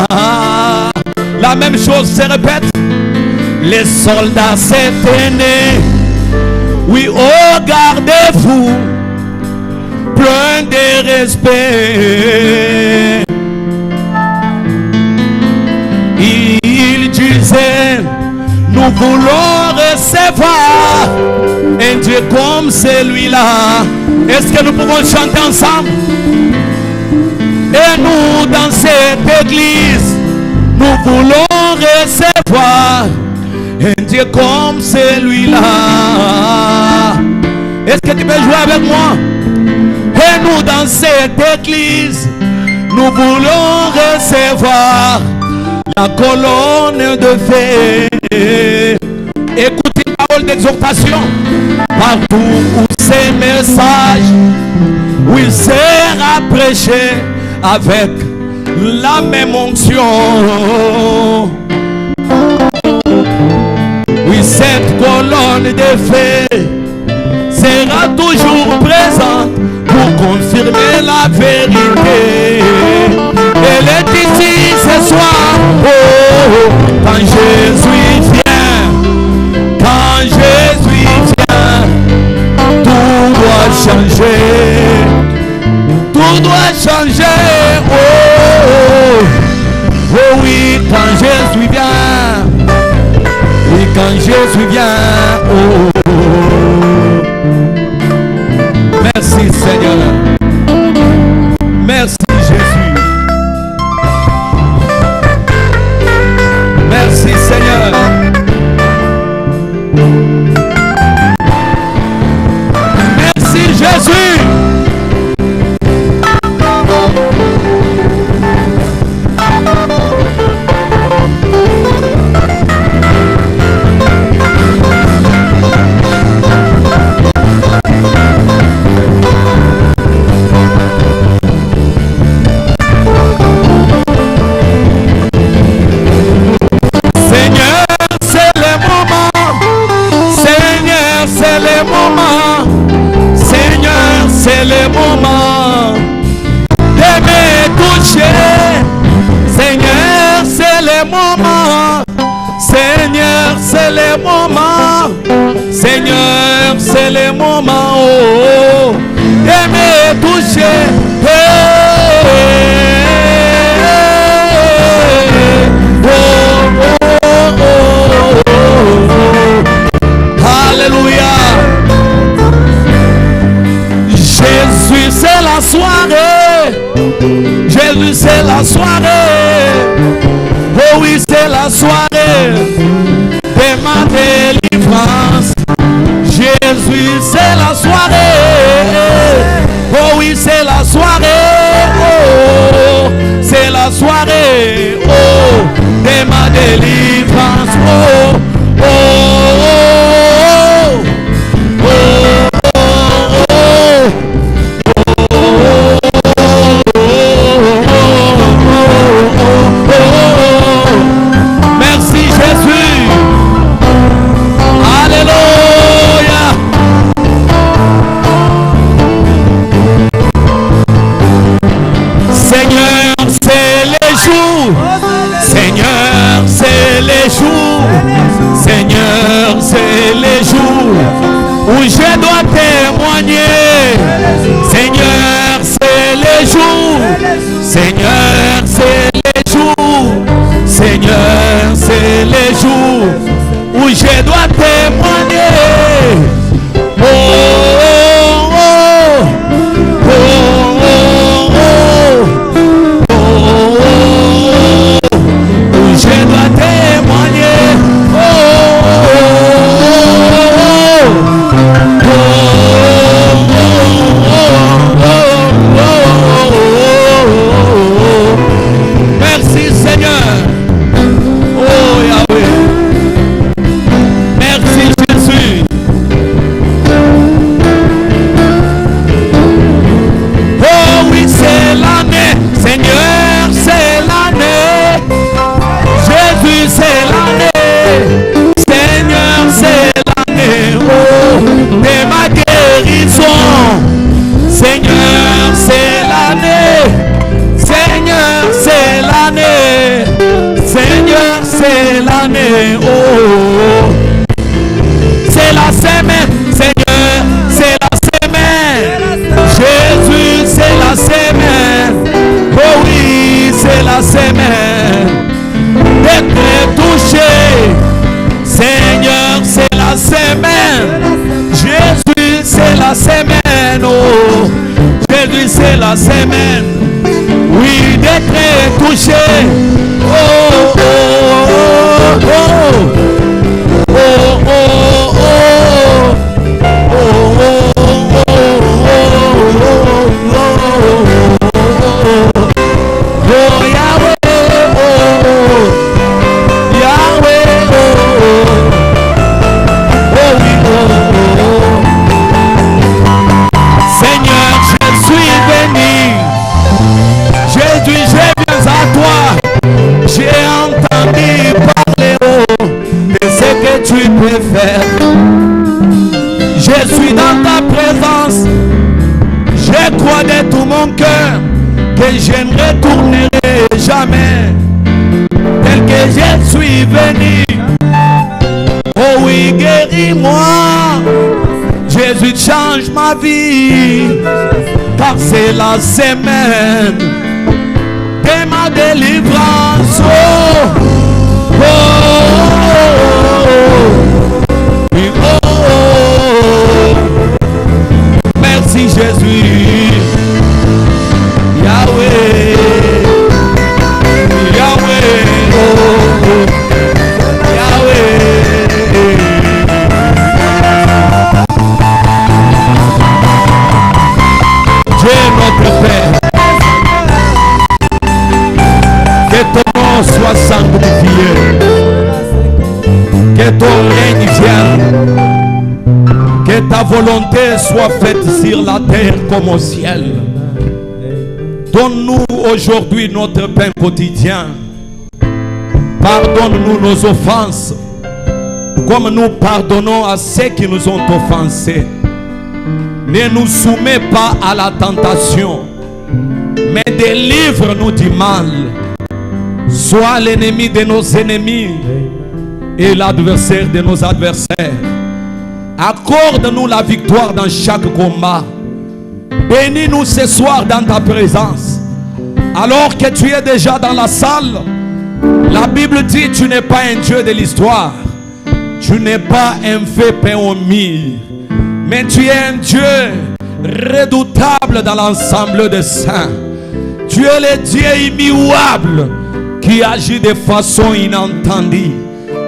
S3: La même chose se répète. Les soldats s'éteignaient, oui, au gardez-vous, plein de respect. Il disait, nous voulons recevoir un Dieu comme celui-là. Est-ce que nous pouvons chanter ensemble? Et nous, dans cette église, nous voulons recevoir un Dieu comme celui-là. Est-ce que tu peux jouer avec moi? Et nous, dans cette église, nous voulons recevoir la colonne de feu. Écoutez une parole d'exhortation. Partout où ces messages, où il sera prêché avec la même onction. Oui, cette colonne de feu sera toujours présente pour confirmer la vérité. Elle est ici ce soir. Oh, quand Jésus vient, quand Jésus vient, tout doit changer. Tout doit changer. Oh, oh oui, quand Jésus vient. Oui, quand Jésus vient. Oh, merci Seigneur. Merci Jésus. Merci Seigneur. Merci Jésus. Seigneur, c'est le moment, oh, de me toucher. Alléluia. Jésus, c'est la soirée. Jésus, c'est la soirée. Oh oui, c'est la soirée de ma délivrance. Jésus, c'est la soirée. Oh oui, c'est la soirée. Oh, c'est la soirée. Oh, de ma délivrance. Oh, oh, oh, oh, oh, oh, oh. Merci Jésus. Alléluia. Seigneur, c'est les jours. Seigneur, c'est les jours. Seigneur, c'est les jours où je dois témoigner. Seigneur, c'est les jours. Seigneur, c'est les jours. Seigneur, c'est les jours où je dois témoigner. Oh, oh, oh, oh, oh, oh, oh, oh, où je dois témoigner. Oh, oh, oh, oh, oh, oh. Merci Seigneur. c'est l'année. Oh, c'est la semaine, Seigneur, c'est la semaine. Jésus, c'est la semaine. Oh oui, c'est la semaine. D'être touché, Seigneur, c'est la semaine. Jésus, c'est la semaine. Oh, Jésus, c'est la semaine. Oui, d'être touché. Oh, oh, oh, oh, oh, oh, oh, je suis dans ta présence. Je crois de tout mon cœur que je ne retournerai jamais tel que je suis venu. Oh oui, guéris-moi. Jésus change ma vie, car c'est la semaine de ma délivrance. Oh, oh, oh, oh, oh. Merci Jésus. Yahweh, Yahweh, oh, Yahweh. Dieu notre Père, que ton nom soit sanctifié, que ton règne vienne, que ta volonté soit faite sur la terre comme au ciel. Donne-nous aujourd'hui notre pain quotidien. Pardonne-nous nos offenses, comme nous pardonnons à ceux qui nous ont offensés. Ne nous soumets pas à la tentation, mais délivre-nous du mal. Sois l'ennemi de nos ennemis et l'adversaire de nos adversaires. Accorde-nous la victoire dans chaque combat. Bénis-nous ce soir dans ta présence. Alors que tu es déjà dans la salle, la Bible dit: tu n'es pas un Dieu de l'histoire, tu n'es pas un fait peint au mire, mais tu es un Dieu redoutable dans l'ensemble des saints. Tu es le Dieu immuable qui agit de façon inentendue.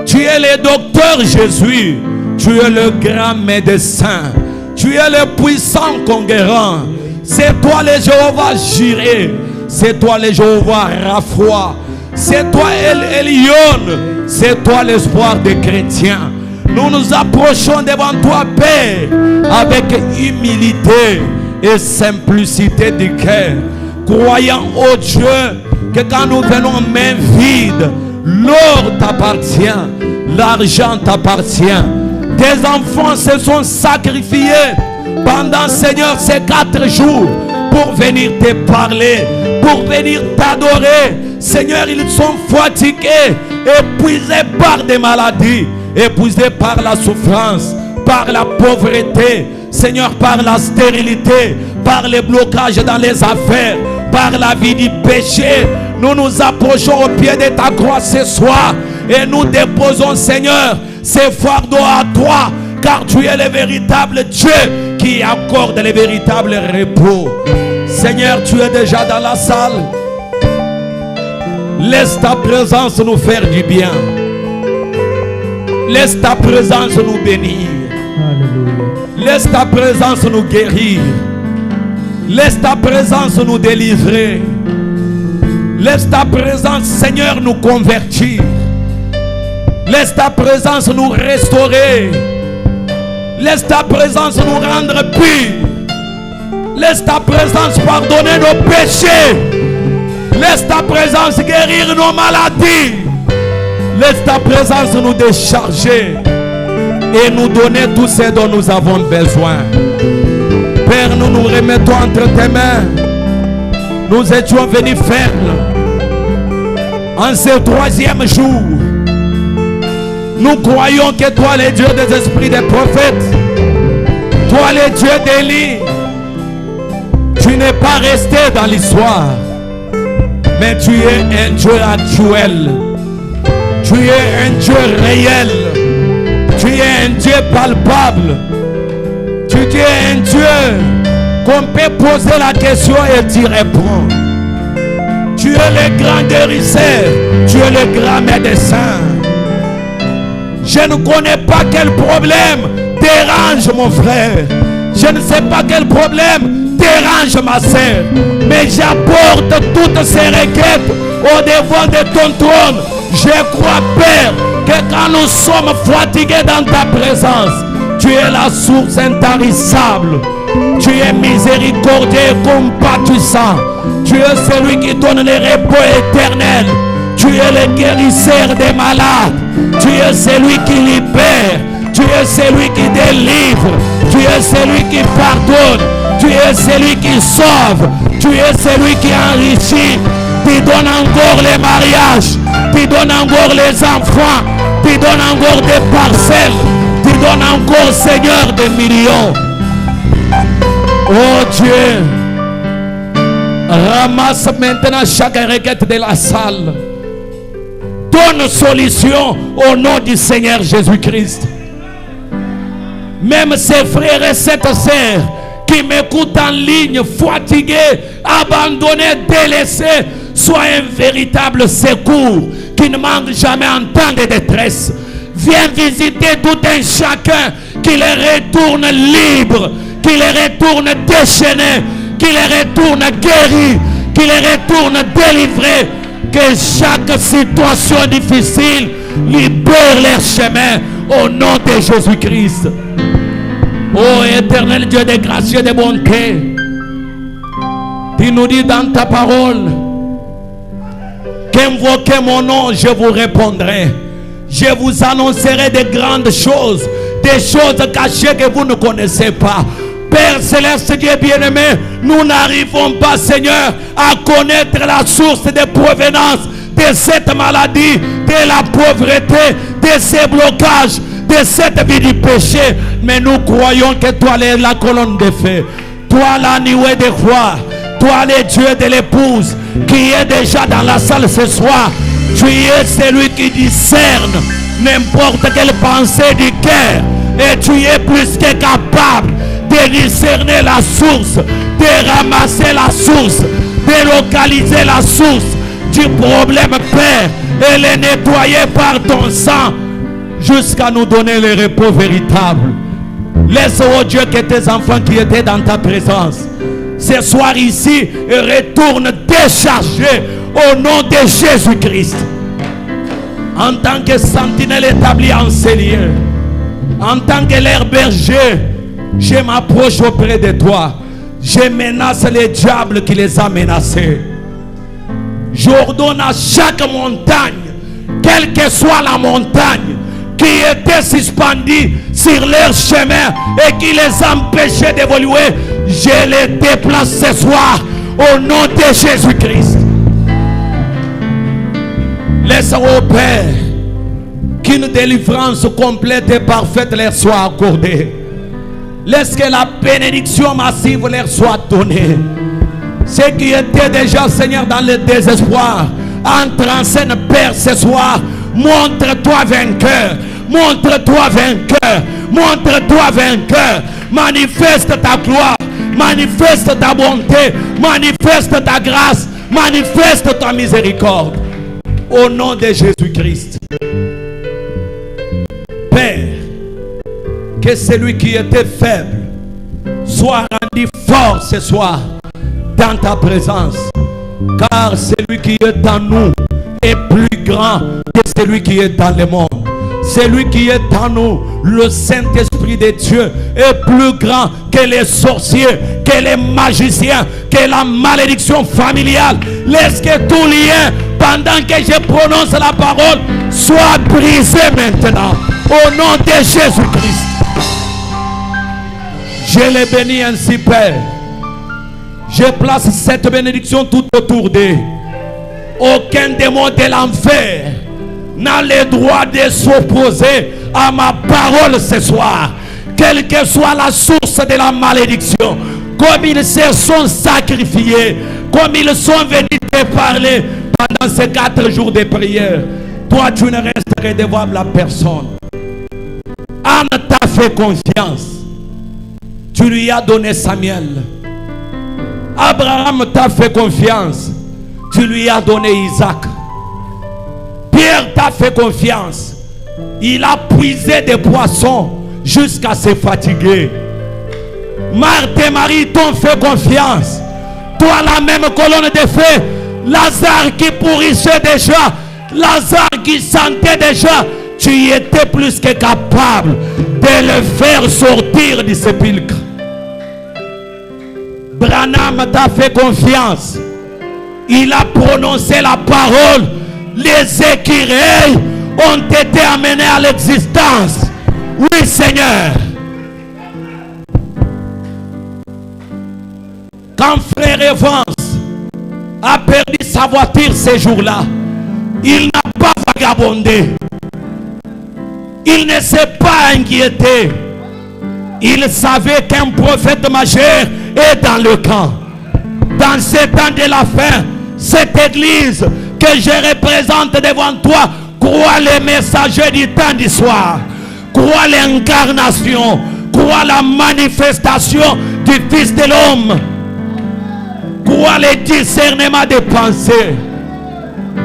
S3: Tu es le docteur Jésus. Tu es le grand médecin. Tu es le puissant conquérant. C'est toi le Jéhovah Jireh. C'est toi le Jéhovah Rapha. C'est toi El Elyon. C'est toi l'espoir des chrétiens. Nous nous approchons devant toi, Père, avec humilité et simplicité du cœur, croyant au Dieu que quand nous venons main vide, l'or t'appartient, l'argent t'appartient. Tes enfants se sont sacrifiés pendant, Seigneur, ces 4 jours pour venir te parler, pour venir t'adorer. Seigneur, ils sont fatigués, épuisés par des maladies, épuisés par la souffrance, par la pauvreté, Seigneur, par la stérilité, par les blocages dans les affaires, par la vie du péché. Nous nous approchons au pied de ta croix ce soir et nous déposons, Seigneur, ces fardeaux à toi, car tu es le véritable Dieu qui accorde le véritable repos. Seigneur, tu es déjà dans la salle. Laisse ta présence nous faire du bien. Laisse ta présence nous bénir. Alléluia. Laisse ta présence nous guérir. Laisse ta présence nous délivrer. Laisse ta présence, Seigneur, nous convertir. Laisse ta présence nous restaurer. Laisse ta présence nous rendre purs. Laisse ta présence pardonner nos péchés. Laisse ta présence guérir nos maladies. Laisse ta présence nous décharger et nous donner tout ce dont nous avons besoin. Père, nous nous remettons entre tes mains. Nous étions venus faire en ce 3e jour Nous croyons que toi, le Dieu des esprits des prophètes, toi, le Dieu d'Élie, tu n'es pas resté dans l'histoire, mais tu es un Dieu actuel. Tu es un Dieu réel. Tu es un Dieu palpable. Tu es un Dieu qu'on peut poser la question et t'y répondre. Tu es le grand guérisseur. Tu es le grand médecin. Je ne connais pas quel problème dérange mon frère. Je ne sais pas quel problème dérange ma sœur. Mais j'apporte toutes ces requêtes au devant de ton trône. Je crois, Père, que quand nous sommes fatigués dans ta présence, tu es la source intarissable. Tu es miséricordieux et compatissant. Tu es celui qui donne le repos éternel. Tu es le guérisseur des malades. Tu es celui qui libère. Tu es celui qui délivre. Tu es celui qui pardonne. Tu es celui qui sauve. Tu es celui qui enrichit. Tu donnes encore les mariages. Tu donnes encore les enfants. Tu donnes encore des parcelles. Tu donnes encore, Seigneur, des millions. Oh Dieu, ramasse maintenant chaque requête de la salle. Donne solution au nom du Seigneur Jésus-Christ. Même ces frères et ces sœurs qui m'écoutent en ligne, fatigués, abandonnés, délaissés, soient un véritable secours qui ne manque jamais en temps de détresse. Viens visiter tout un chacun, qui les retourne libres, qui les retourne déchaînés, qui les retourne guéris, qui les retourne délivrés. Que chaque situation difficile libère leur chemin au nom de Jésus-Christ. Ô éternel Dieu de grâce et de bonté, tu nous dis dans ta parole qu'invoquez mon nom, je vous répondrai. Je vous annoncerai de grandes choses, des choses cachées que vous ne connaissez pas. Père céleste, Dieu bien-aimé, nous n'arrivons pas, Seigneur, à connaître la source de provenance de cette maladie, de la pauvreté, de ces blocages, de cette vie du péché. Mais nous croyons que toi, la colonne de feu, toi, la nuée de roi, toi, le Dieu de l'épouse, qui est déjà dans la salle ce soir, tu es celui qui discerne n'importe quelle pensée du cœur. Et tu es plus que capable de discerner la source, de ramasser la source, de localiser la source du problème, Père, et les nettoyer par ton sang jusqu'à nous donner le repos véritable. Laisse, oh Dieu, que tes enfants qui étaient dans ta présence ce soir ici retournent déchargés au nom de Jésus-Christ. En tant que sentinelle établie en ces lieux, en tant que leur berger, je m'approche auprès de toi. Je menace les diables qui les a menacés. J'ordonne à chaque montagne, quelle que soit la montagne, qui était suspendue sur leur chemin et qui les empêchait d'évoluer, je les déplace ce soir au nom de Jésus-Christ. Laisse au Père qu'une délivrance complète et parfaite leur soit accordée. Laisse que la bénédiction massive leur soit donnée. Ceux qui étaient déjà, Seigneur, dans le désespoir, entre en scène, Père, ce soir. Montre-toi vainqueur. Montre-toi vainqueur. Montre-toi vainqueur. Manifeste ta gloire. Manifeste ta bonté. Manifeste ta grâce. Manifeste ta miséricorde. Au nom de Jésus-Christ. Père, que celui qui était faible soit rendu fort ce soir dans ta présence. Car celui qui est en nous est plus grand que celui qui est dans le monde. Celui qui est en nous, le Saint-Esprit de Dieu, est plus grand que les sorciers, que les magiciens, que la malédiction familiale. Laisse que tout lien, pendant que je prononce la parole, soit brisé maintenant. Au nom de Jésus-Christ. Je les bénis ainsi, Père. Je place cette bénédiction tout autour d'eux. Aucun démon de l'enfer n'a le droit de s'opposer à ma parole ce soir. Quelle que soit la source de la malédiction, comme ils se sont sacrifiés, comme ils sont venus te parler pendant ces 4 jours de prière, toi tu ne restes redevable à personne. Anne t'a fait confiance. Tu lui as donné Samuel. Abraham t'a fait confiance. Tu lui as donné Isaac. Pierre t'a fait confiance. Il a puisé des poissons jusqu'à se fatiguer. Marthe et Marie t'ont fait confiance. Toi, la même colonne de feu, Lazare qui pourrissait déjà, Lazare qui sentait déjà, tu étais plus que capable de le faire sortir du sépulcre. Branham t'a fait confiance. Il a prononcé la parole. Les écureuils ont été amenés à l'existence. Oui, Seigneur. Quand frère Evans a perdu sa voiture ces jours-là, il n'a pas vagabondé. Il ne s'est pas inquiété. Il savait qu'un prophète majeur est dans le camp. Dans ce temps de la fin, cette église que je représente devant toi, crois les messagers du temps du soir, crois l'incarnation, crois la manifestation du Fils de l'homme, crois le discernement des pensées,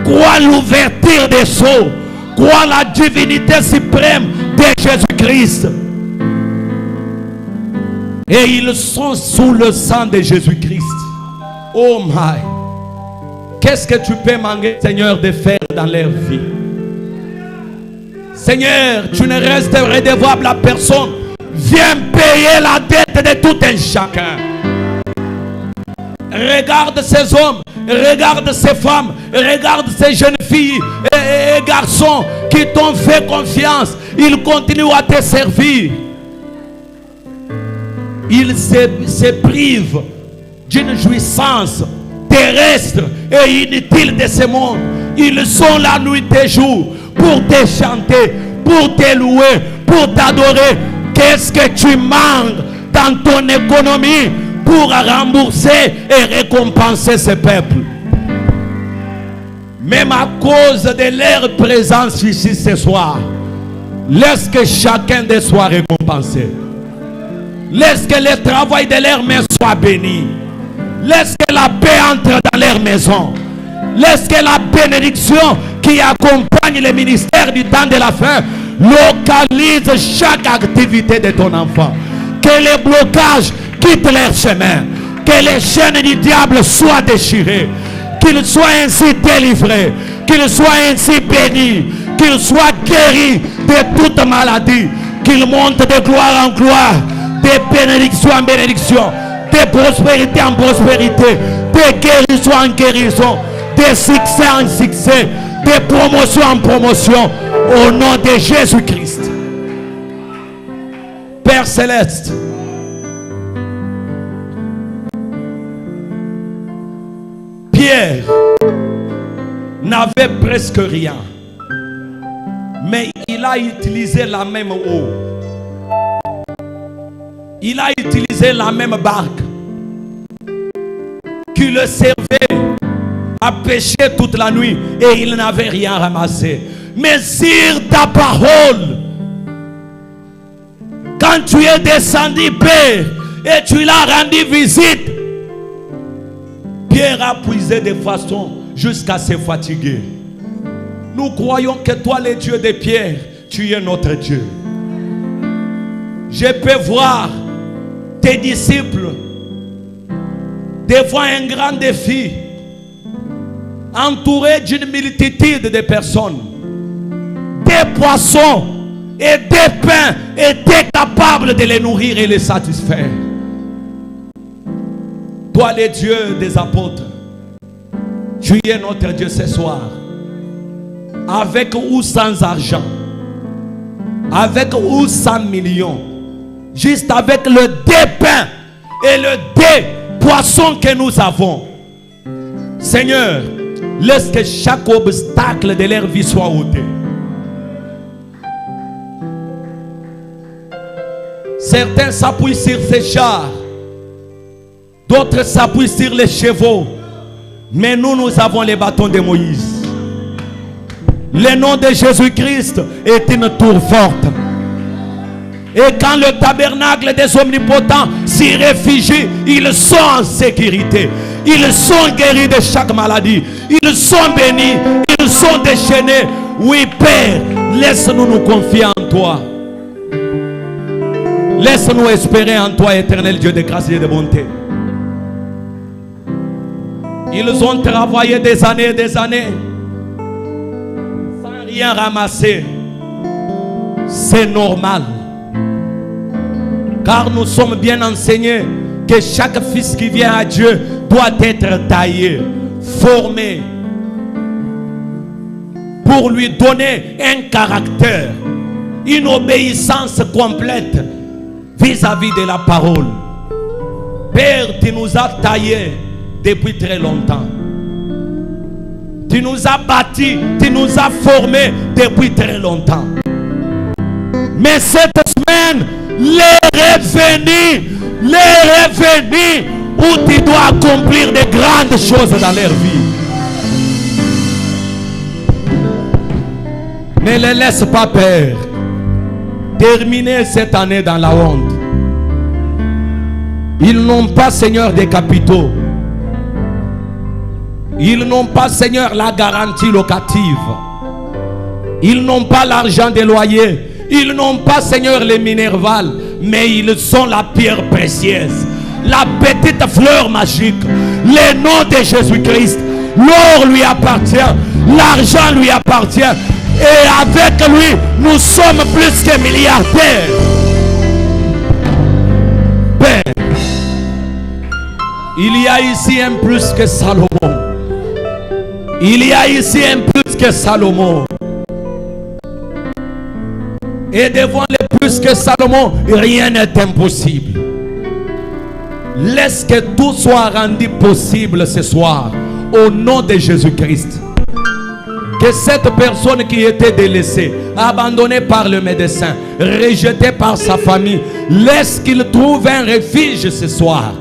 S3: crois l'ouverture des sceaux, crois la divinité suprême de Jésus-Christ. Et ils sont sous le sang de Jésus-Christ. Oh my! Qu'est-ce que tu peux demander, Seigneur, de faire dans leur vie? Seigneur, tu ne restes redevable à personne. Viens payer la dette de tout un chacun. Regarde ces hommes, regarde ces femmes, regarde ces jeunes filles et garçons qui t'ont fait confiance. Ils continuent à te servir. Ils se privent d'une jouissance terrestre et inutile de ce monde. Ils sont la nuit et jour pour te chanter, pour te louer, pour t'adorer. Qu'est-ce que tu manques dans ton économie pour rembourser et récompenser ce peuple? Même à cause de leur présence ici ce soir, laisse que chacun de soit récompensé. Laisse que le travail de leurs mains soit béni. Laisse que la paix entre dans leur maison. Laisse que la bénédiction qui accompagne le ministère du temps de la fin localise chaque activité de ton enfant. Que les blocages quittent leur chemin. Que les chaînes du diable soient déchirées. Qu'il soit ainsi délivré. Qu'il soit ainsi béni. Qu'il soit guéri de toute maladie. Qu'il monte de gloire en gloire. De bénédiction en bénédiction. De prospérité en prospérité. De guérison en guérison. De succès en succès. De promotion en promotion. Au nom de Jésus-Christ. Père Céleste, Pierre n'avait presque rien, mais il a utilisé la même eau. Il a utilisé la même barque qui le servait à pêcher toute la nuit et il n'avait rien ramassé. Mais sur ta parole, quand tu es descendu, Père, et tu l'as rendu visite, Pierre a puisé de façon jusqu'à se fatiguer. Nous croyons que toi, le Dieu de Pierre, tu es notre Dieu. Je peux voir tes disciples devant un grand défi, entourés d'une multitude de personnes, des poissons et des pains, étaient capables de les nourrir et les satisfaire. Toi, le Dieu des apôtres, tu es notre Dieu ce soir. Avec ou sans argent, avec ou sans millions, juste avec le deux pains et le deux poissons que nous avons. Seigneur, laisse que chaque obstacle de leur vie soit ôté. Certains s'appuient sur ces chars. D'autres s'appuient sur les chevaux. Mais nous avons les bâtons de Moïse. Le nom de Jésus-Christ est une tour forte. Et quand le tabernacle des omnipotents s'y réfugie, ils sont en sécurité. Ils sont guéris de chaque maladie. Ils sont bénis. Ils sont déchaînés. Oui, Père, laisse-nous nous confier en toi. Laisse-nous espérer en toi, éternel Dieu de grâce et de bonté. Ils ont travaillé des années et des années sans rien ramasser. C'est normal. Car nous sommes bien enseignés que chaque fils qui vient à Dieu doit être taillé, formé, pour lui donner un caractère, une obéissance complète vis-à-vis de la parole. Père, tu nous as taillés depuis très longtemps. Tu nous as bâtis, tu nous as formés depuis très longtemps. Mais cette semaine, l'heure est venue où tu dois accomplir de grandes choses dans leur vie. Ne les laisse pas, Père, terminer cette année dans la honte. Ils n'ont pas, Seigneur, des capitaux. Ils n'ont pas, Seigneur, la garantie locative. Ils n'ont pas l'argent des loyers. Ils n'ont pas, Seigneur, les minervales. Mais ils sont la pierre précieuse, la petite fleur magique. Le nom de Jésus-Christ. L'or lui appartient. L'argent lui appartient. Et avec lui, nous sommes plus que milliardaires. Père, il y a ici un plus que Salomon. Il y a ici un plus que Salomon. Et devant le plus que Salomon, rien n'est impossible. Laisse que tout soit rendu possible ce soir. Au nom de Jésus-Christ. Que cette personne qui était délaissée, abandonnée par le médecin, rejetée par sa famille, laisse qu'il trouve un refuge ce soir.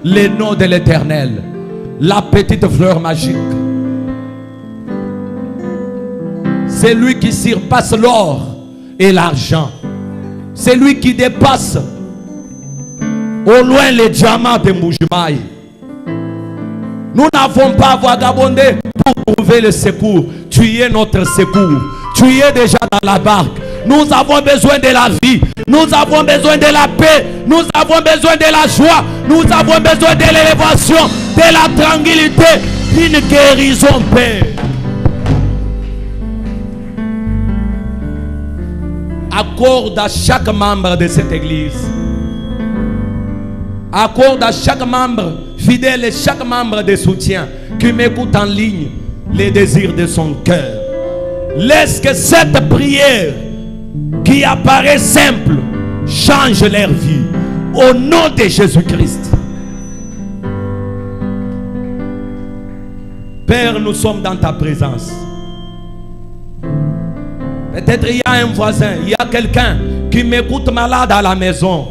S3: Le nom de l'Éternel, la petite fleur magique. C'est lui qui surpasse l'or et l'argent. C'est lui qui dépasse au loin les diamants de Mbujimayi. Nous n'avons pas vagabondé pour trouver le secours. Tu es notre secours. Tu es déjà dans la barque. Nous avons besoin de la vie. Nous avons besoin de la paix. Nous avons besoin de la joie. Nous avons besoin de l'élévation, de la tranquillité, d'une guérison, Père. Accorde à chaque membre de cette église. Accorde à chaque membre fidèle et chaque membre de soutien qui m'écoute en ligne les désirs de son cœur. Laisse que cette prière qui apparaît simple change leur vie. Au nom de Jésus-Christ. Père, nous sommes dans ta présence. Peut-être il y a un voisin, il y a quelqu'un qui m'écoute malade à la maison.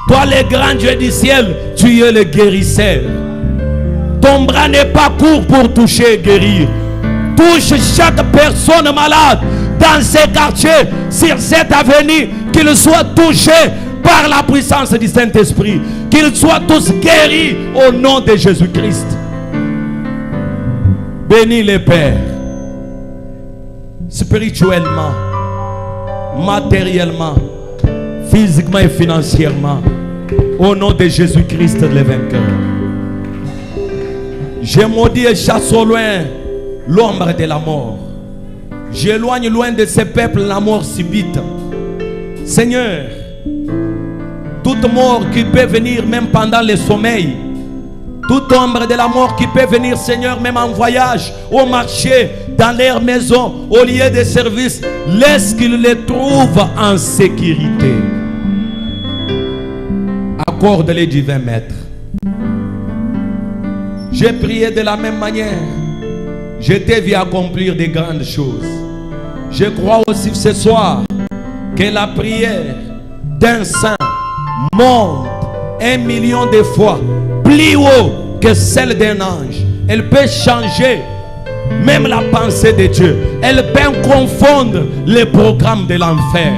S3: Toi, le grand Dieu du ciel, tu es le guérisseur. Ton bras n'est pas court pour toucher et guérir. Touche chaque personne malade dans ces quartiers, sur cette avenue, qu'ils soient touchés par la puissance du Saint-Esprit. Qu'ils soient tous guéris au nom de Jésus-Christ. Bénis les pères. Spirituellement, matériellement, physiquement et financièrement, au nom de Jésus-Christ le vainqueur. Je maudis et chasse au loin l'ombre de la mort. J'éloigne loin de ces peuples la mort subite. Seigneur, toute mort qui peut venir même pendant le sommeil, toute ombre de la mort qui peut venir, Seigneur, même en voyage, au marché, dans leur maison, au lieu de service, laisse qu'ils les trouvent en sécurité. Accorde-les, divin Maître. J'ai prié de la même manière. Je t'ai vu accomplir de grandes choses. Je crois aussi ce soir que la prière d'un saint monte 1 million de fois plus haut que celle d'un ange. Elle peut changer même la pensée de Dieu. Elle peut confondre les programmes de l'enfer.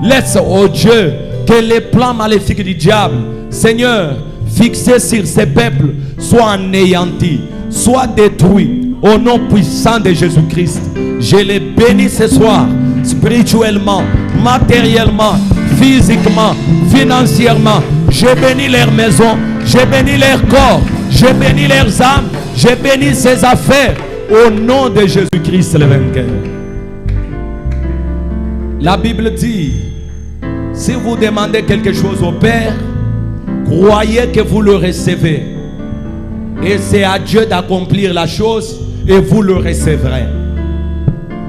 S3: Laisse, oh Dieu, que les plans maléfiques du diable, Seigneur, fixés sur ces peuples, soient anéantis, soient détruits au nom puissant de Jésus-Christ. Je les bénis ce soir, spirituellement, matériellement, physiquement, financièrement. Je bénis leur maison, je bénis leur corps, je bénis leurs âmes, je bénis ses affaires au nom de Jésus-Christ le vainqueur. La Bible dit, si vous demandez quelque chose au Père, croyez que vous le recevez. Et c'est à Dieu d'accomplir la chose et vous le recevrez.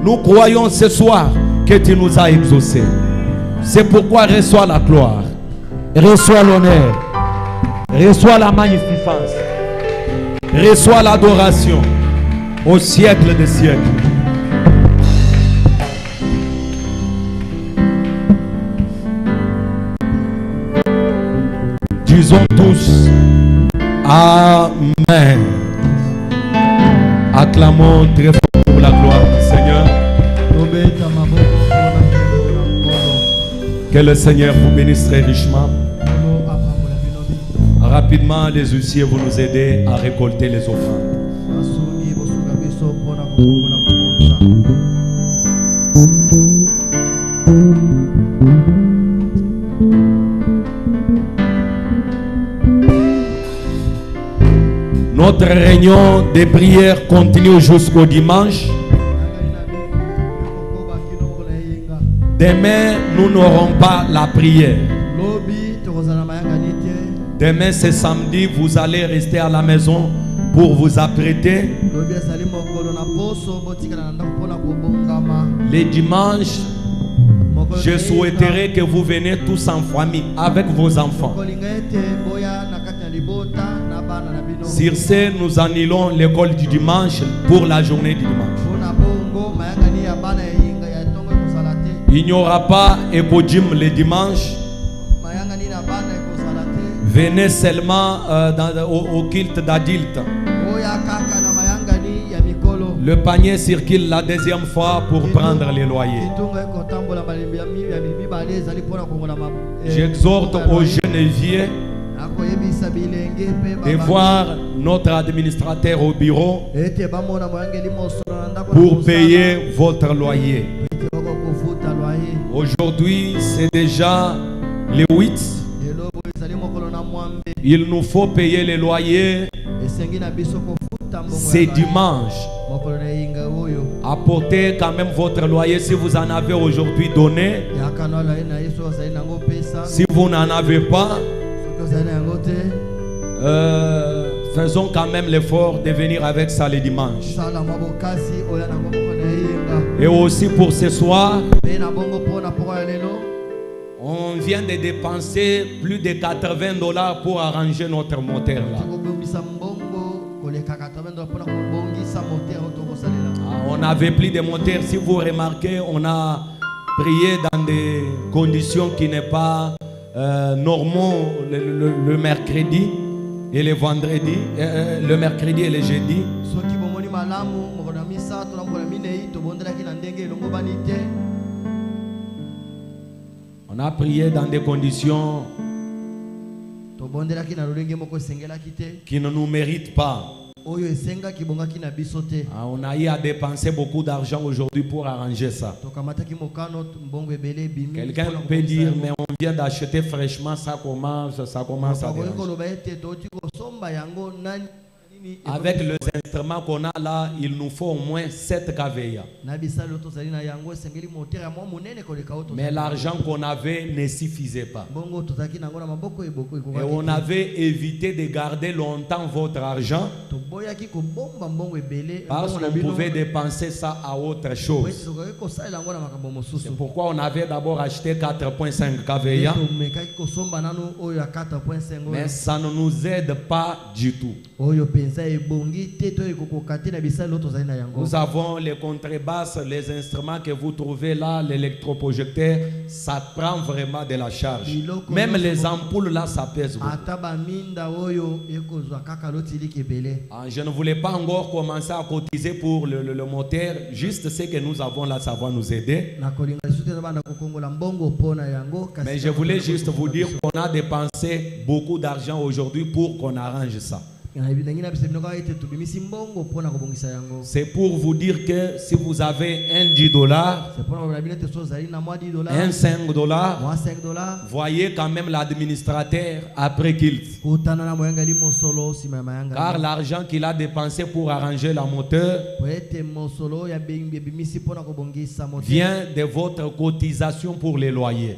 S3: Nous croyons ce soir que tu nous as exaucés. C'est pourquoi reçois la gloire, reçois l'honneur, reçois la magnificence, reçois l'adoration au siècle des siècles. Disons tous Amen. Acclamons très fort pour la gloire du Seigneur. Que le Seigneur vous bénisse très richement. Rapidement, les huissiers vont nous aider à récolter les offrandes. Notre réunion de prière continue jusqu'au dimanche. Demain, nous n'aurons pas la prière. Demain, c'est samedi, vous allez rester à la maison pour vous apprêter. Les dimanches, je souhaiterais que vous veniez tous en famille avec vos enfants. Sur ce, nous annulons l'école du dimanche pour la journée du dimanche. Il n'y aura pas éco-gym le dimanche. Venez seulement au culte d'adultes. Le panier circule la deuxième fois pour prendre les loyers. J'exhorte aux jeunes et vieux de voir notre administrateur au bureau pour payer votre loyer. Aujourd'hui, c'est déjà le 8. Il nous faut payer les loyers. C'est dimanche. Apportez quand même votre loyer si vous en avez aujourd'hui donné. Si vous n'en avez pas, faisons quand même l'effort de venir avec ça le dimanche. Et aussi pour ce soir, on vient de dépenser plus de $80 pour arranger notre moteur là. On n'avait plus de moteur. Si vous remarquez, on a prié dans des conditions qui n'est pas normaux le mercredi et le vendredi, le mercredi et le jeudi. On a prié dans des conditions qui ne nous méritent pas. On a eu à dépenser beaucoup d'argent aujourd'hui pour arranger ça. Quelqu'un peut dire, mais on vient d'acheter fraîchement, ça commence à déranger. Avec les instruments qu'on a là, il nous faut au moins 7 KVA. Mais l'argent qu'on avait ne suffisait pas. Et on avait évité de garder longtemps votre argent parce qu'on pouvait dépenser ça à autre chose. C'est pourquoi on avait d'abord acheté 4.5 KVA. Mais ça ne nous aide pas du tout. Nous avons les contrebasses, les instruments que vous trouvez là, l'électroprojecteur, ça prend vraiment de la charge. Même les ampoules là, ça pèse beaucoup. Je ne voulais pas encore commencer à cotiser pour le moteur. Juste ce que nous avons là, ça va nous aider. Mais je voulais juste vous dire qu'on a dépensé beaucoup d'argent aujourd'hui pour qu'on arrange ça. C'est pour vous dire que si vous avez un $10, un $5, voyez quand même l'administrateur après qu'il. Car l'argent qu'il a dépensé pour arranger la moteur vient de votre cotisation pour les loyers.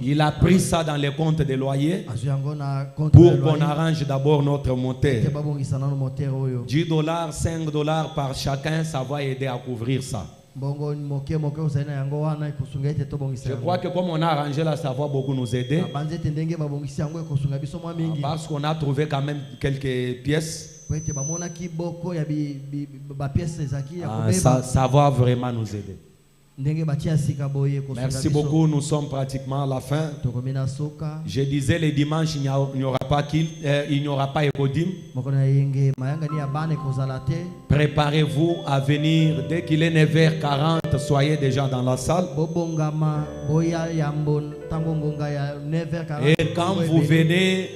S3: Il a pris ça dans les comptes des loyers pour qu'on arrange d'abord notre moteur. $10, $5 par chacun, ça va aider à couvrir ça. Je crois que comme on a arrangé là, ça va beaucoup nous aider. Parce qu'on a trouvé quand même quelques pièces. Ça va vraiment nous aider. Merci beaucoup, nous sommes pratiquement à la fin. Je disais les dimanches, il n'y aura pas Ekodim. Préparez-vous à venir dès qu'il est 9h40, soyez déjà dans la salle. Et quand vous venez,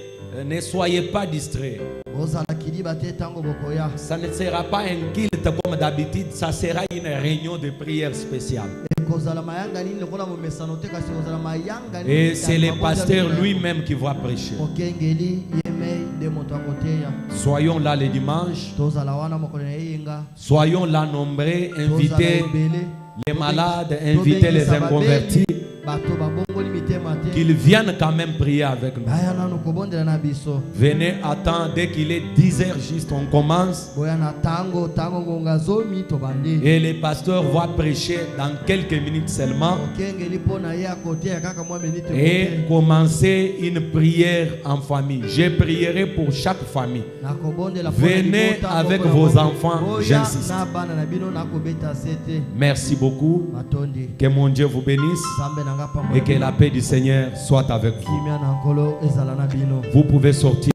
S3: ne soyez pas distraits. Ça ne sera pas un culte comme d'habitude, ça sera une réunion de prière spéciale. Et c'est le pasteur lui-même qui va prêcher. Soyons là le dimanche. Soyons là nombreux, invitez les malades, invitez les inconvertis. Qu'ils viennent quand même prier avec nous. Venez à temps, dès qu'il est 10h juste, on commence. Et le pasteur va prêcher dans quelques minutes seulement. Et commencer une prière en famille. Je prierai pour chaque famille. Venez avec vos enfants, j'insiste. Merci beaucoup. Que mon Dieu vous bénisse. Et que la paix du Seigneur soit avec vous. Vous pouvez sortir.